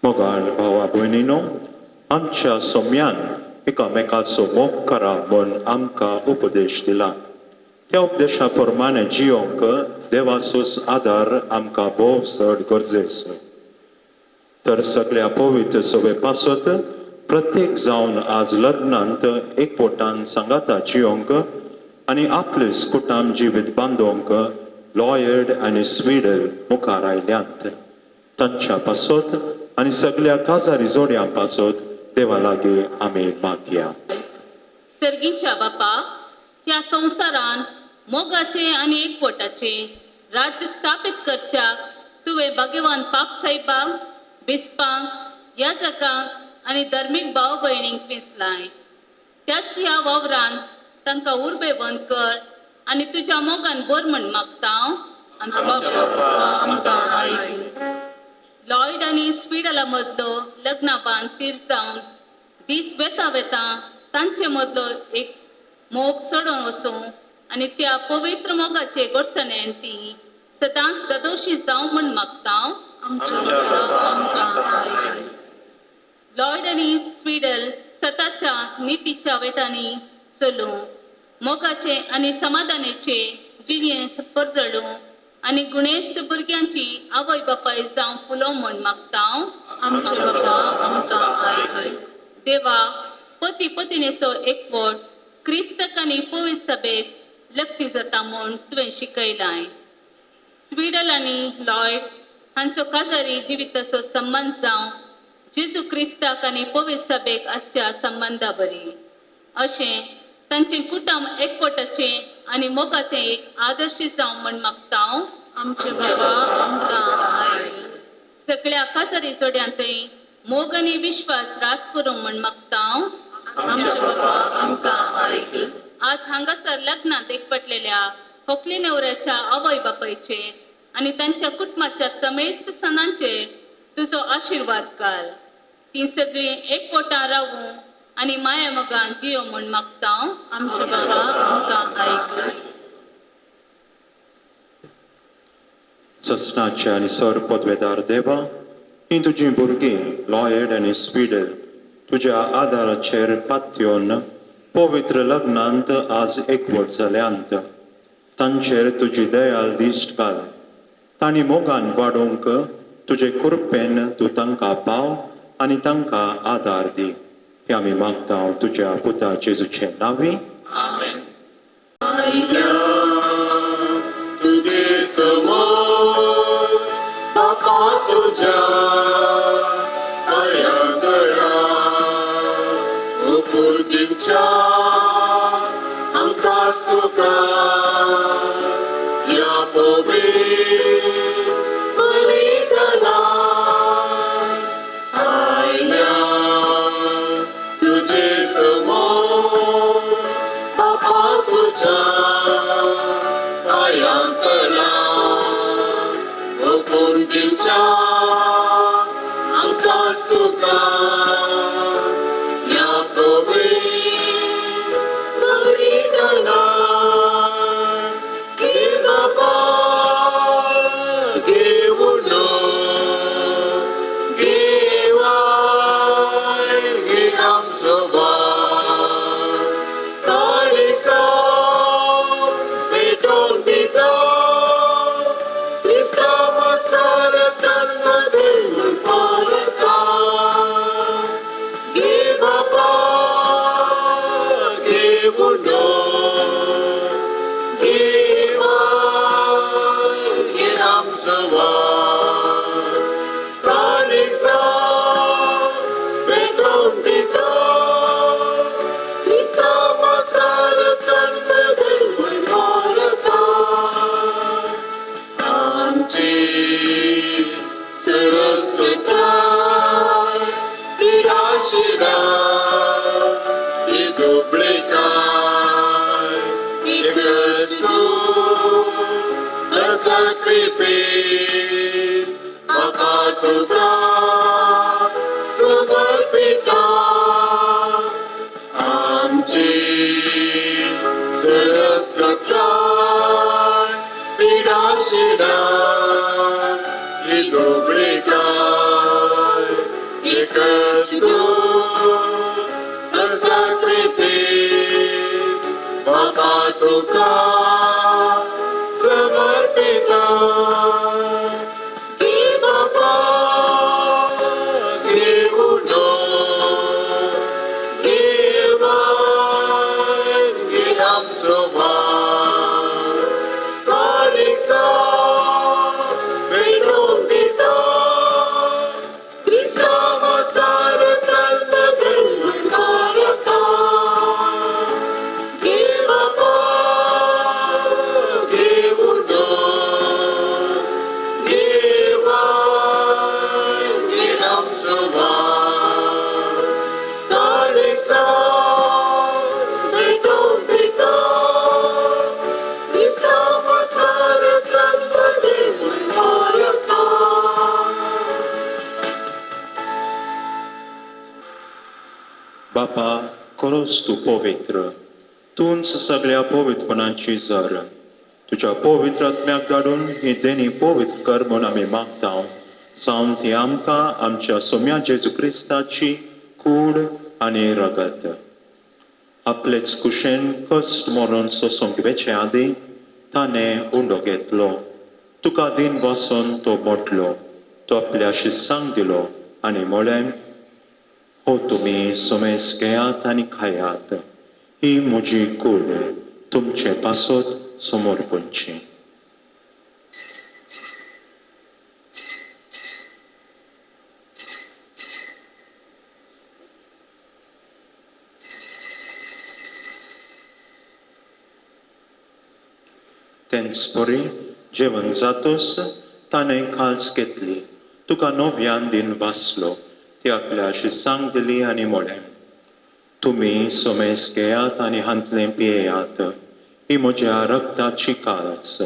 मोगान भावा भयणीनो, आमच्या सोम्यान एकामेकाचो मोग करा म्हूण आमकां उपदेश दिला. त्या उपदेशा प्रमाणे जियोंक देवाचोच आदार आमकां भोव चड गरजेचो. तर सगळ्या पवित्र सभे पासत प्रत्येक जावन आज लग्नांत एकवटान सांगाता जियोंक आनी आपले कुटुंब जिवीत बांदोवंक लॉयड आनी स्वीडल मुखार आयल्यांत. तांच्या पासत आनी सगळ्या काजारी जोड्यां पासत देवा लागीं आमी मागया. सर्गीच्या बापा, ह्या संवसारान मोगाचे आनी एकवटाचे राज्य स्थापीत करच्याक तुवें भाग्यवान पाप साहेबांक, बिस्पांक, याजकांक आनी धर्मीक भाव भयणींक वेंचलाय. त्याच ह्या वावरान तांकां उर्बेवंत कर आनी तुज्या मोगान बोर म्हण मागता लॉयड आनी स्वीडला मदलो लग्ना बांद तीर जावन दीस वेता वेता तांचे मदलो एक मोग सोडून वचूं आनी त्या पवित्र मोगाचे गोडसाणेन ती सदांच ददोशी जावं म्हण मागता. लॉयड आनी स्वीडल सताच्या नितीच्या वेटांनी चलूं मोगाचे आनी समाधानाचे जिणें परजळूं आनी गुणेस्त भुरग्यांची आवय बापाय जावं फुलो म्हण मागता. देवा, पती पत्नीचो एकवट क्रिस्तक आनी पवित्र सभेक लक्ती जाता म्हूण तुवें शिकयलाय. स्वीडल आनी लॉयड हांचो काजारी जिविताचो संबंद जावं जेजू क्रिस्ताक आनी पवित्र सभेक आसच्या संबंदा बरी. अशें तांचे कुटुंब एकवटाचे आनी मोगाचे एक आदर्श जावं म्हण मागता. सगळ्या काजारी जोड्यांतय मोग आनी विश्वास रास करूं म्हण मागता. आज हांगासर लग्नांत एकवटलेल्या होकले न्हवऱ्याच्या आवय बापायचेर आनी तांच्या कुटुंबाच्या समेस्त सणांचेर तुजो आशिर्वाद घाल. ती सगळीं एकवटां रावूं आनी माया मोगान जियो म्हण मागता. ससनाचे आनी सर पदवेदार देवा, ही तुजीं भुरगीं लॉयड आनी स्वीडल तुज्या आदाराचेर पातयोन पवित्र लग्नांत आज एकवट जाल्यांत. तांचेर तुजी दयाल दिश्ट घाल. तांणी मोगान वाडोवंक तुजे कृपेन तूं तांकां पाव आनी तांकां आदार दी. हे आमी मागता तुज्या पुता जेजूचे नांवी. तुझे समोर बापा तुझ्या पाया गळा उपुर्दीच्या आमकां सुका या बलिदाना आयल्या तुझे समोर बापा तुझ्या पायांतला उपुर्दीच्या तुका या प्रभे बलिदाना बाबा घेऊन घेवाय घे आमचो भार काळीचा भेटून दिता क्रिस्ता मसार तन्मध्ये परता घे बाबा घेऊन sacrifice makatuka समर्पिता आमची सरस कथाय पिडा शिडा ही दोबळी काय एकच तू the sacrifice makatuka समर्पिता की बाबा घेऊन घेवाय घे आमचो भार काळीचा भेटून दिता क्रिस्ता मसार तन्मध्ये परता घे बाबा बापा, खरोच तू पवित्र, तूंच सगळ्या पवित्रपणाची जर. तुझ्या पवित्र आत्म्याक धाडून ही देणी पवित्र कर म्हूण आमी मागता. जावन ती आमकां आमच्या सोम्या जेजू क्रिस्ताची कूड आनी रगत. आपलेच कुशेन कश्ट मरून सोसूंक वेचे आदी ताणें उंडो घेतलो. तुका दिन बसून तो मोडलो. तो आपल्या शिस्सांक दिलो आनी म्हळें, हो तुमी सोमेस घेयात आनी खायात. ही म्हजी कूड तुमचे पासत समर्पणची. तेंच बरी जेवण जातोच ताणें खाल्स घेतली. तुका नव्यान दिन वाचलो. ती आपल्या शिस्सांक दिली आनी म्हळें, तुमी सोमेस घेयात आनी हांतलें पियेयात. ही म्हज्या रगताची काळज,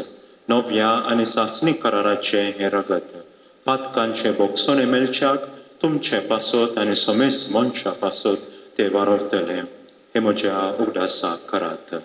नव्या आनी सासणी कराराचें हें रगत. पातकांचे बोगसोने मेलच्याक तुमचे पासत आनी सोमेस मनशा पासत ते वारवतले. हे म्हज्या उगडासाक करात.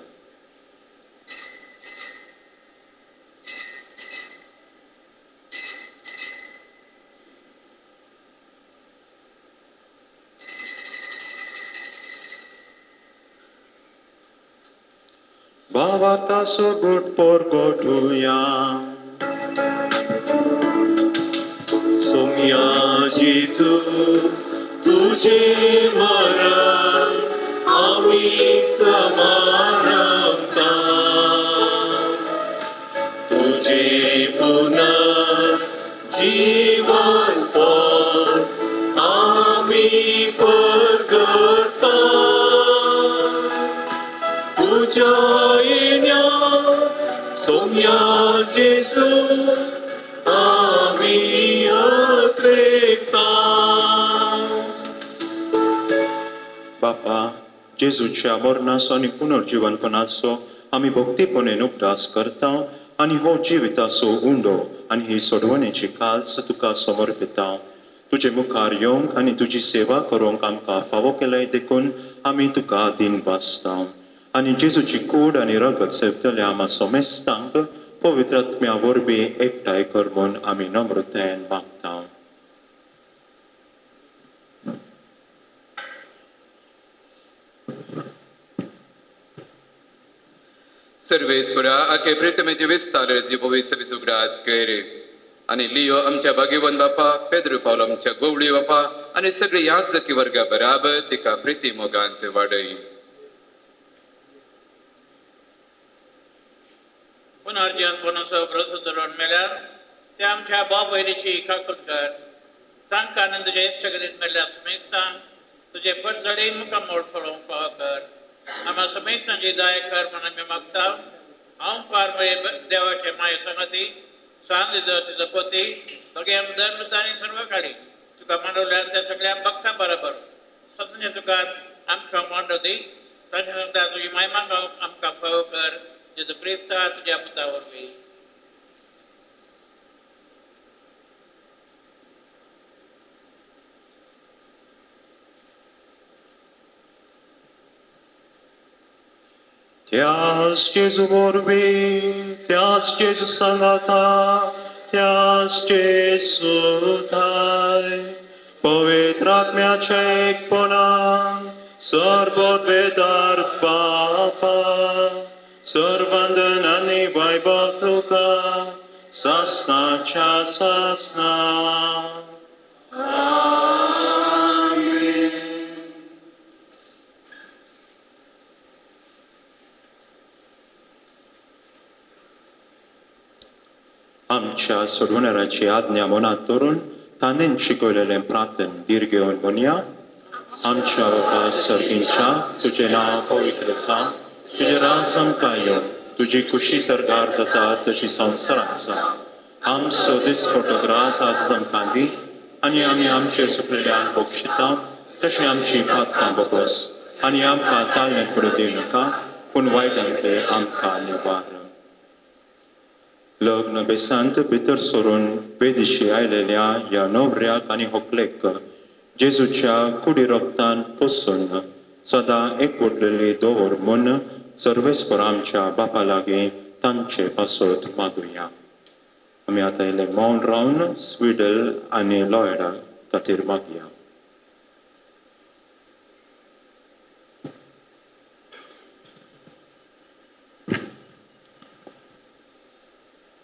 Bhavataso good por gotuya Somya Jesu Tuje maran Ami samaramta Tuje punar Jivan por Ami pergerta Tuja Somya Jesu Ami atrekta. Bapa, Jezuच्या मरणाचो आनी पुनर्जीवनपणाचो आमी भक्तीपणेन उपरास करता आनी हो जिविताचो उंडो आनी ही सोडवणेची काल्स तुका समर्पिता. तुजे मुखार येवंक आनी तुजी सेवा करूंक आमकां फावो केल्याय देखून आमी तुका दिन वाचता आनी जेजूची कूड आनी रगत सेवतल्या आमा सोमेस्तांक पवित्र आत्म्या वरवीं एकठांय कर म्हूण आमी नम्रतायेन मागता. सर्वेस्वरा आखे प्रितमेचे विस्तार पवित्र विसुग्रास गैरे आणि लियो आमच्या भाग्यवन बापा पेद्रू पावलो आमच्या गोवळी बापा आणि सगळे याजकी वर्गा बराबर तिका प्रिती मोगांत वाडय. पुनर्जन पुनसो प्रसुत धरून मेल्यार ते आमच्या भाव भयणीची काकूत कर. तांकां आनंद ज्येश्ठ गतीन मेल्ल्या समेस्तांक तुजे पडझडी मुखां मोड फळोवंक फाव कर. आम्हा समेस्तांची दया कर म्हूण आमी मागता. हांव पारमय देवाचे माये संगती सांज तुजो पती सगळे धर्मता आनी सर्व काळी तुका मांडवल्यान त्या सगळ्या भक्तां बरोबर सत्य तुका आमकां मांडो दी. ताचे नंतर तुजी महिमा आमकां फाव कर. जेजू क्रिस्ता तुज्या पुता वरवीं. त्याच जेजू वरवीं त्याच जेजू सांगाता त्याच जेजू थाय पवित्र आत्म्याचे एकपणान सर्वोद्वेदार बापा सर्वंदन आनी वैभव तुका सासनाच्या सासना. आमच्या सोडवणाऱ्याची आज्ञा मनात धरून ताणेन शिकवलेलें प्रार्थन धीर घेवन म्हणया. आमच्या बापा सर्गींच्या तुजें नांव पवित्र जावं. तुजें राज आमकां येवं. तुजी खुशी सरकार जाता तशी संवसारांत जावं. आमचो दिसपटो ग्रास आज आमकां दी आनी आमी आमचे सुकलेल्यान बक्षिता तशें आमची पातकां बगोस आनी आमकां ताळमेत पडूं दिवं नाका पूण वायटांतले आमकां निवार. लग्न बेसांत भितर सरून बेदिशी आयलेल्या ह्या न्हवऱ्याक आनी व्हंकलेक जेजूच्या कुडी रोगतान पुसून सदां एकवटलेली दवर म्हूण सर्वेस्पर आमच्या बापा लागीं तांचे पासत मागुया. आमी आतां इल्लें मौन रावन स्विडल आनी लॉयडा खातीर मागया.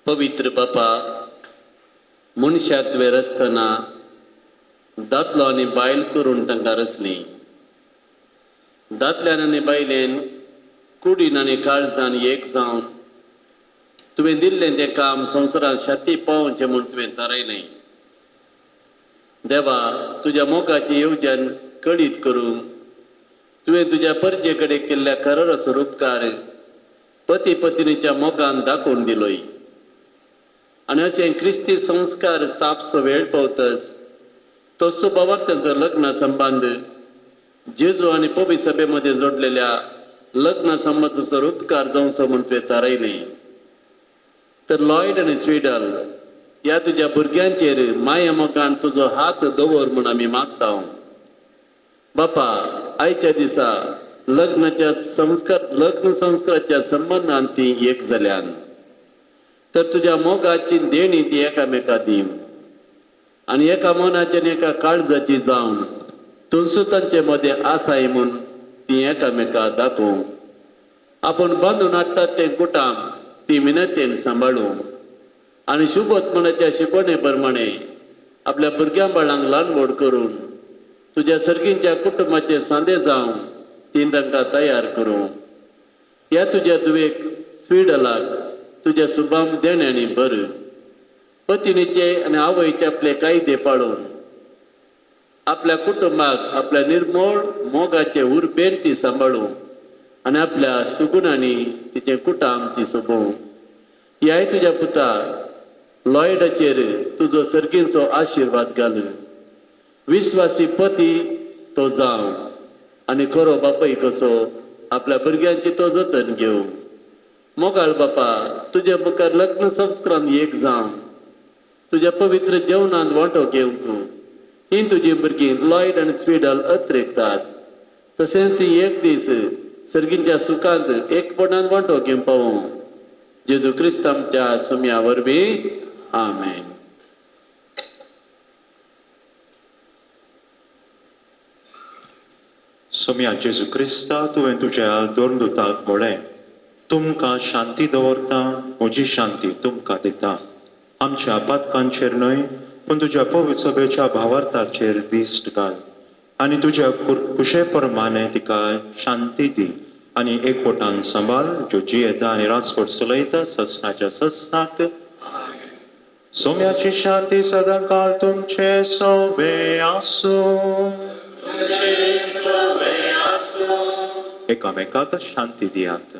पवित्र बापा मनशाक तुवें रचतना दादलो आनी बायल करून तांकां रचली. दादल्यान आनी बायलेन कुडीन आनी काळजान एक जावन तुवें दिल्लें तें काम संवसारांत शाती पावोवचें म्हूण तुवें थारायलें. देवा तुज्या मोगाचें येवजन कळीत करूंक तुवें तुज्या परजे कडेन केल्ल्या खरो उपकार पती पत्नीच्या मोगान दाखोवन दिलोय. आनी अशें क्रिस्ती संस्कार स्थापसो वेळ पावतच तो सुभावार्थाचो लग्न संबंध जेजू आनी पवित्र सभे मदें जोडलेल्या लग्न संबंधाचो उपकार जावचो म्हूण तुवें थारायलें. तर लॉयड आनी स्विडल ह्या तुज्या भुरग्यांचेर माया मोगान तुजो हात दवर म्हूण आमी मागता. बापा आयच्या दिसा लग्न संस्काराच्या संबंधान ती एक जाल्यान तर तुज्या मोगाची देणी ती एकामेका दी आनी एका मनाची आनी एका काळजाची जावन तुळसू तांचे मदें आसाय म्हूण ती एकामेका दाखोवं. आपूण बांदून हाडटात तें कुटाम ती मिनतेन सांबाळूं आनी शुभोत्मनाच्या शिकवणे प्रमाणे आपल्या भुरग्यां बाळांक ल्हान व्हड करून तुज्या सर्गींच्या कुटुंबाचे सांदे जावन ती तांकां तयार करूं. ह्या तुज्या दुवेक स्विडलाक तुज्या शुभाम देण्यांनी बर पत्नीचे आनी आवयचे आपले कायदे पाळून आपल्या कुटुंबाक आपल्या निर्मळ मोगाचे उर्बेन ती सांबाळूं आनी आपल्या सुगुणांनी तिचे कुटाम ती सोबोवं. ह्याय तुज्या पुता लॉयडाचेर तुजो सर्गींचो आशिर्वाद घाल. विश्वासी पती तो जावं आनी खरो बापाय कसो आपल्या भुरग्यांची तो जतन घेवं. मोगाळ बापा तुज्या मुखार लग्न संस्कारान एक जावन तुज्या पवित्र जेवणांत वांटो घेवंक ही तुजी भुरगीं लॉयड आनी स्विडल अत्रेकतात. तशेंच ती एक दीस सर्गींच्या सुखांत एकपणान वांटो घेवन पावूं. जेजू क्रिस्त आमच्या सुम्या वरवीं आमेन. सोम्या जेजू क्रिस्ता तुवें तुज्या दोन दुताक म्हळें, तुमकां शांती दवरता, म्हजी शांती तुमकां दिता. आमच्या पातकांचेर न्हय पूण तुज्या पवित्र सभेच्या भावार्थाचेर दिश्ट घाल आनी तुज्या कुशे प्रमाणे तिका शांती दी आनी एकवटान सांबाळ, ज्यो जियेता आनी राजकोट चलयता ससनाच्या ससनाक. सोम्याची शांती सदां काळ तुमचे सोबे आसूं. एकामेकाक शांती दियात.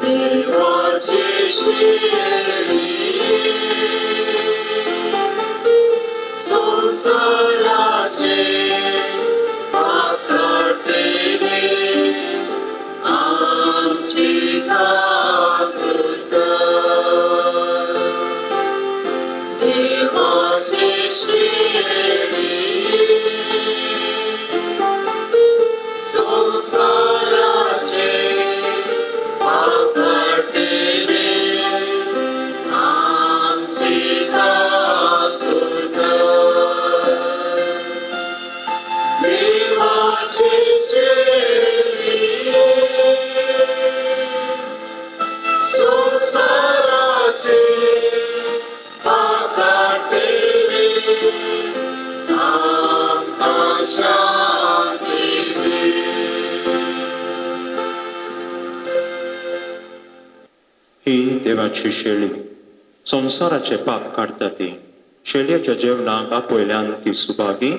देवाची शेळी संसाराचे आकाटेने आमची काकूत. देवाची शेळी संसाराचे आकाटेने आमची काकूत. देवाची शेळी संसाराचे आकाटेने आमकां शांती दे. ही देवाची शेळी संसाराचे पाप काढता ती. शेळयेच्या जेवणाक आपयल्यान ती सुभागी.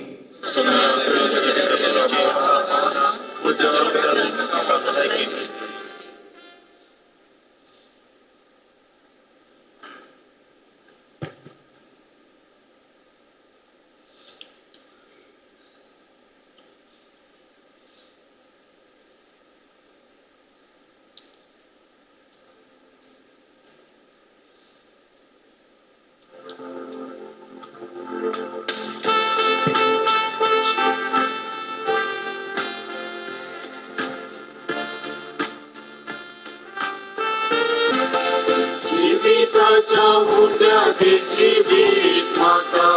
जीविताच्या मुद्द्याची जीवित माता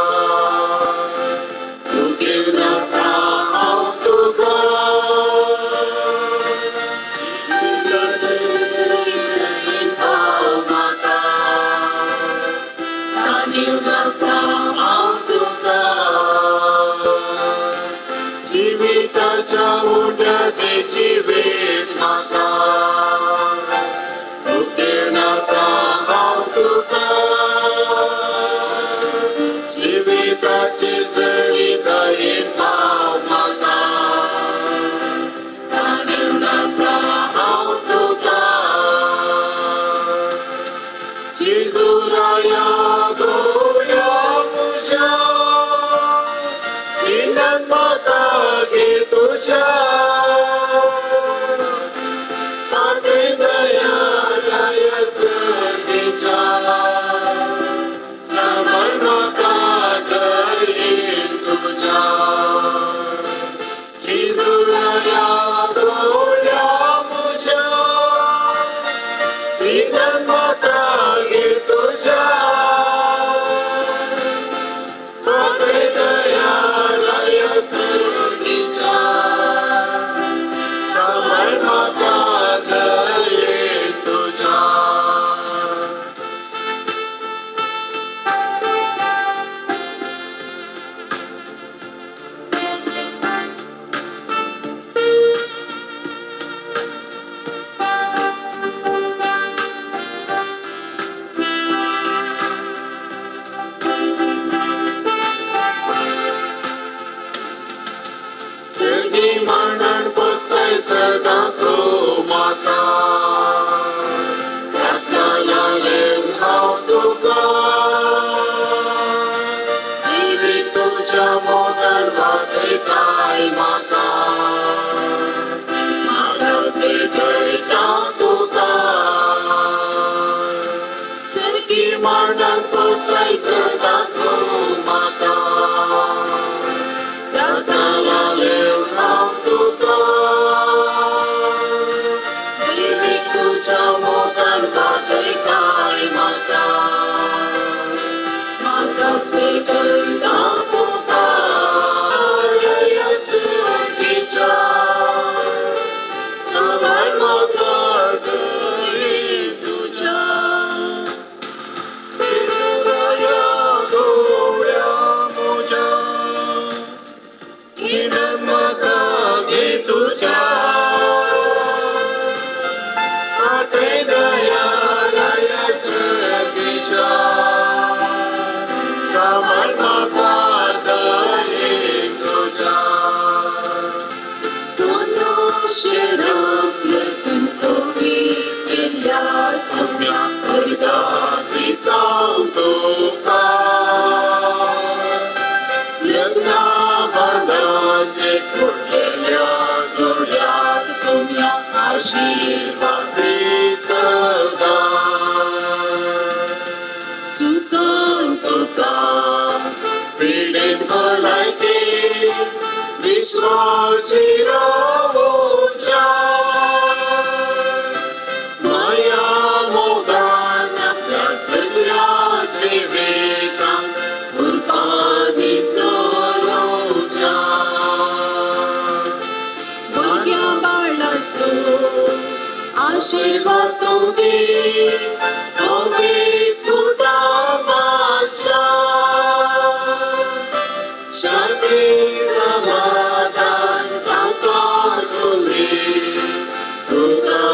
तू घेवन आसा हांव तुका. भाव माता घेवन आसा हांव तुका. जीविताच्या मुद्द्याची जीवित माता तू घेवन आसा हांव तुका. जीविताची सरी दयेन भाव माता घेवन आसा हांव तुका. जेजूराया गोया तुज्या हिंडान म्हाका घे तुज्या. Samar maka dayena आशीर्वादी सदा सुकान तुका पिडेन भलायकी विश्वासी रावोच्या माया मोगान आपल्या सगळ्या जिवितांत उरपादी चलोच्या भुरग्या बाळाचो आशीर्वाद तूं दी पवित्र कुटुंबाच्या शांती समाधान ताका तुमी तुका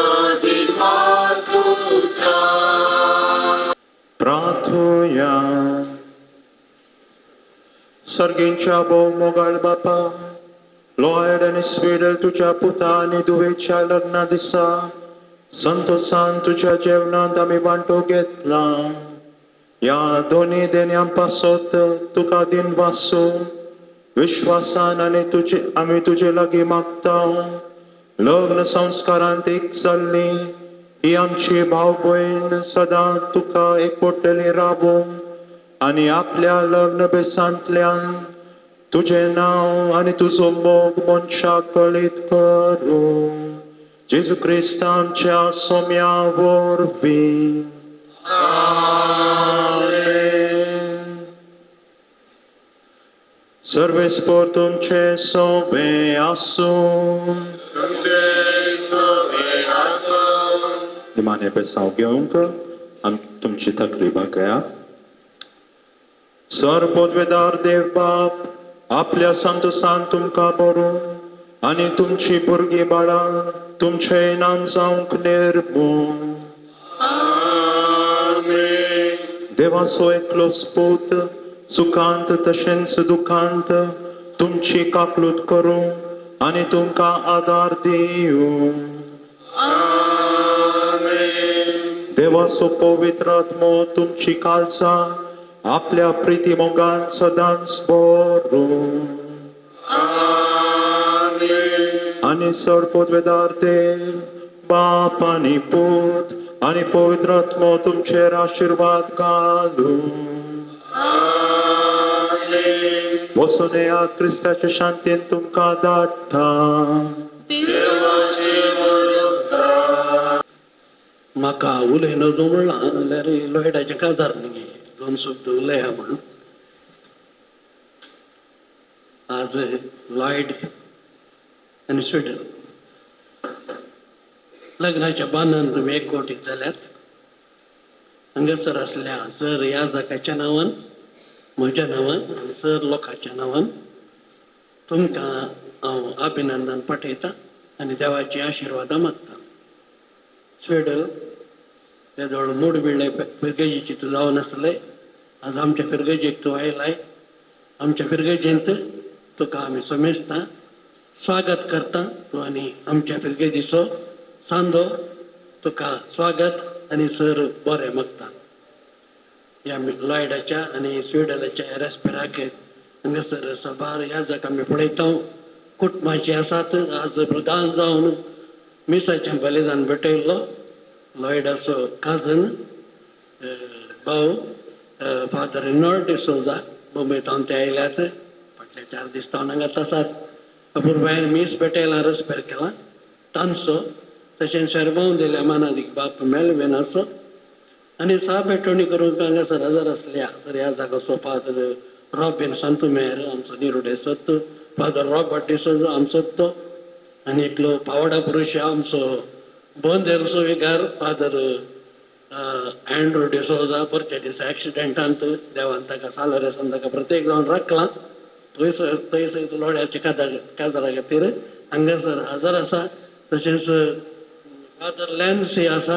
दिवासूच्या प्रार्थूया सर्गींच्या भोवमोगाळ बापा लॉयड आणि स्वीडल तुझ्या पुता आणि दुवेच्या लग्ना दिसा संतोषान तुझ्या जेवणात आम्ही वांटो घेतला या दोन्ही देण्यांपासत तुका दिन वासू विश्वासान आणि आम्ही तुझे लागी मागता लग्न संस्कारांत एक चल्ली ही आमची भाव भयण सदां तुका एकवटली राबू आणि आपल्या लग्न बेसांतल्यान तुझे नाव आणि तुझो मोग मनशाक कळीत करू जेजू क्रिस्त आमच्या सोम्या वरवीं सर्वेस्पर तुमचे सोबे आसूं निमाणे बेसांव घेवंक तुमची तकलीफ घेया सर पदवेदार देव बाप आपल्या संतोषान तुमकां बरोवन आणि तुमची भुरगीं बाळां तुमचे इनाम जावंक निर्मूळ देवाचो एकलो पूत सुखांत तशेंच दुखांत तुमची काकलूत करूं आणि तुमकां आदार दिवं देवाचो पवित्र आत्मो तुमची काळजां आपल्या प्रिती मोगान सदांच भरूं आणि सर पदवेदार देव बाप आणि पूत आणि पवित्र आत्मो तुमचेर आशीर्वाद घालूं वचून येयात क्रिस्ताच्या शांतीन तुमकां धाडटा म्हाका उलयन जमला जाल्यार लॉयडाच्या काजार न्ही दोन शब्द उलया म्हणून आज लॉयड आनी स्वीडन लग्नाच्या बांदान तुमी एकवटीत जाल्यात हांगासर असल्या सर याजकाच्या नांवान म्हज्या नांवान आनी सर लोकांच्या नांवान तुमकां हांव अभिनंदन पाठयतां आनी देवाची आशिर्वादां मागतां स्वीडन ते जवळ मूड बिळ्ळे फिरगेजीची तूं जावन आसलें आज आमच्या फिरगेजेक तूं आयलाय आमच्या फिरगेजेंत तुका आमी समेजता स्वागत करता तूं आनी आमच्या फिरगेजीचो सांदो तुका स्वागत आनी सर बरें मागता ह्या लॉयडाच्या आनी स्वीडनाच्या रेस्पेराक हांगासर सभार ह्या जाका आमी पळयता कुटुंबाची आसात आज प्रधान जावन मिसाचें बलिदान भेटयल्लो लॉयडाचो काजन भाऊ फादर रिनॉल्ड डिसोजा मुंबयतावन ते आयल्यात फाटले 4 दीस तावन हांगात आसात अपूर्वायन मीस भेटयला रेस्पेर केला तांचो तशेंच शर्मावन दिल्या मानादीक बाप मेलवेनाचो आनी भेटवणी करूंक हांगासर हजर आसल्या सर ह्या जागोचो फादर रॉबिन सांतुमेर आमचो निरुडे सत्त फादर रॉबर्ट डिसोजा आमचो तो आनी एकलो पावडा पुरुश आमचो बोंदेलचो विकार फादर अँड्रू डिसोजा परच्या दिसा एक्सिडेंटांत देवान ताका सालोरेसान ताका प्रत्येक जावन राखला थंय लोड्याच्या काजारा खातीर हांगासर हजर आसा तशेंच फादर लॅन्सी आसा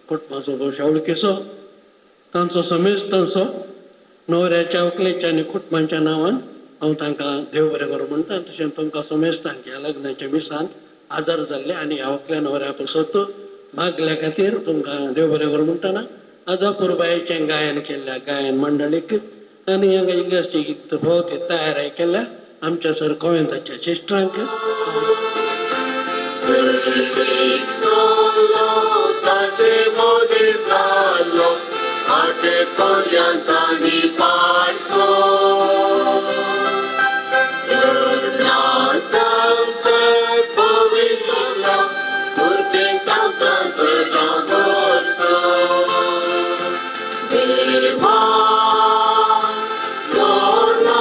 कुटुंबाचो भोव शावळकेचो तांचो समेज तांचो न्हवऱ्याच्या व्हंकलेच्या आनी कुटुंबाच्या नांवान हांव तांकां देव बरें करूं म्हणटा तशेंच तुमकां समेजता की ह्या लग्नाच्या मिसांत आजार जाल्ले आनी ह्या व्हंकल्या न्हवऱ्या पसत मागल्या खातीर तुमकां देव बरें करूं म्हणटना आजा पुरबायेचें गायन केल्ल्या गायन मंडळीक आनी हांगा इगर्जी भोवती तयाराय केल्या आमच्या सर गोविंदाच्या शिश्टांक एक सोलो ताचे मोदी जालो आटे पर्यंत आनी पाडसो लग्ना संस्कार पवित्र मूर्ती तांकां सदां दवरचो देवा सोना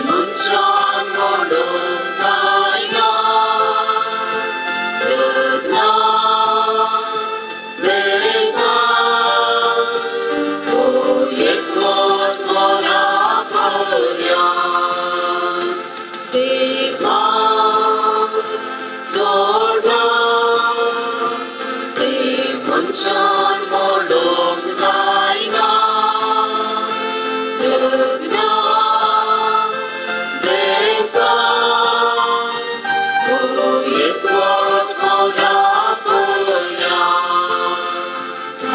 मनशान मोडूंक जायना लग्ना बेजा ओ एकवट मोरा पवल्या देवा सोना ते मनशान मोडूंक जायना लग्ना बेजा ओ एकवट मोरा पवल्या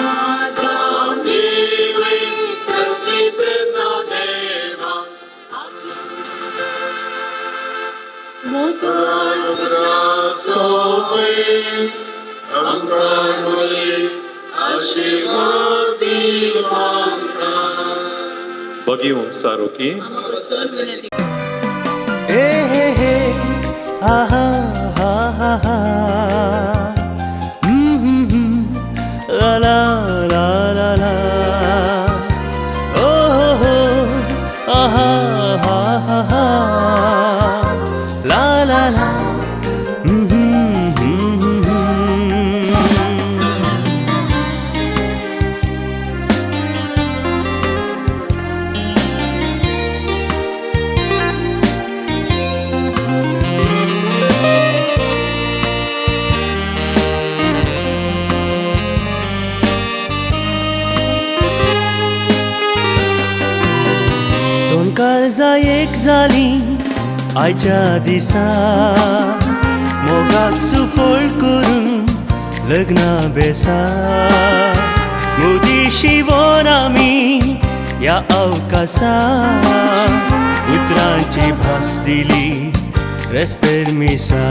आदाम नीवे प्रसिद्धना देवा मुद्रा सोवे आमकां आशीर्वाद दिवं बघिवंक सारुकी ए हे हे आहा हा हा हा ला ला ला ला ओ हो आहा हा हा हा ला ला ला दोन काळजां एक जालीं आयच्या दिसा मोगाक सुफोळ करून लग्ना बेसा मोदी शिवोन आमी ह्या अवकाशा उतरांची भास दिली रेस्पेर मिसा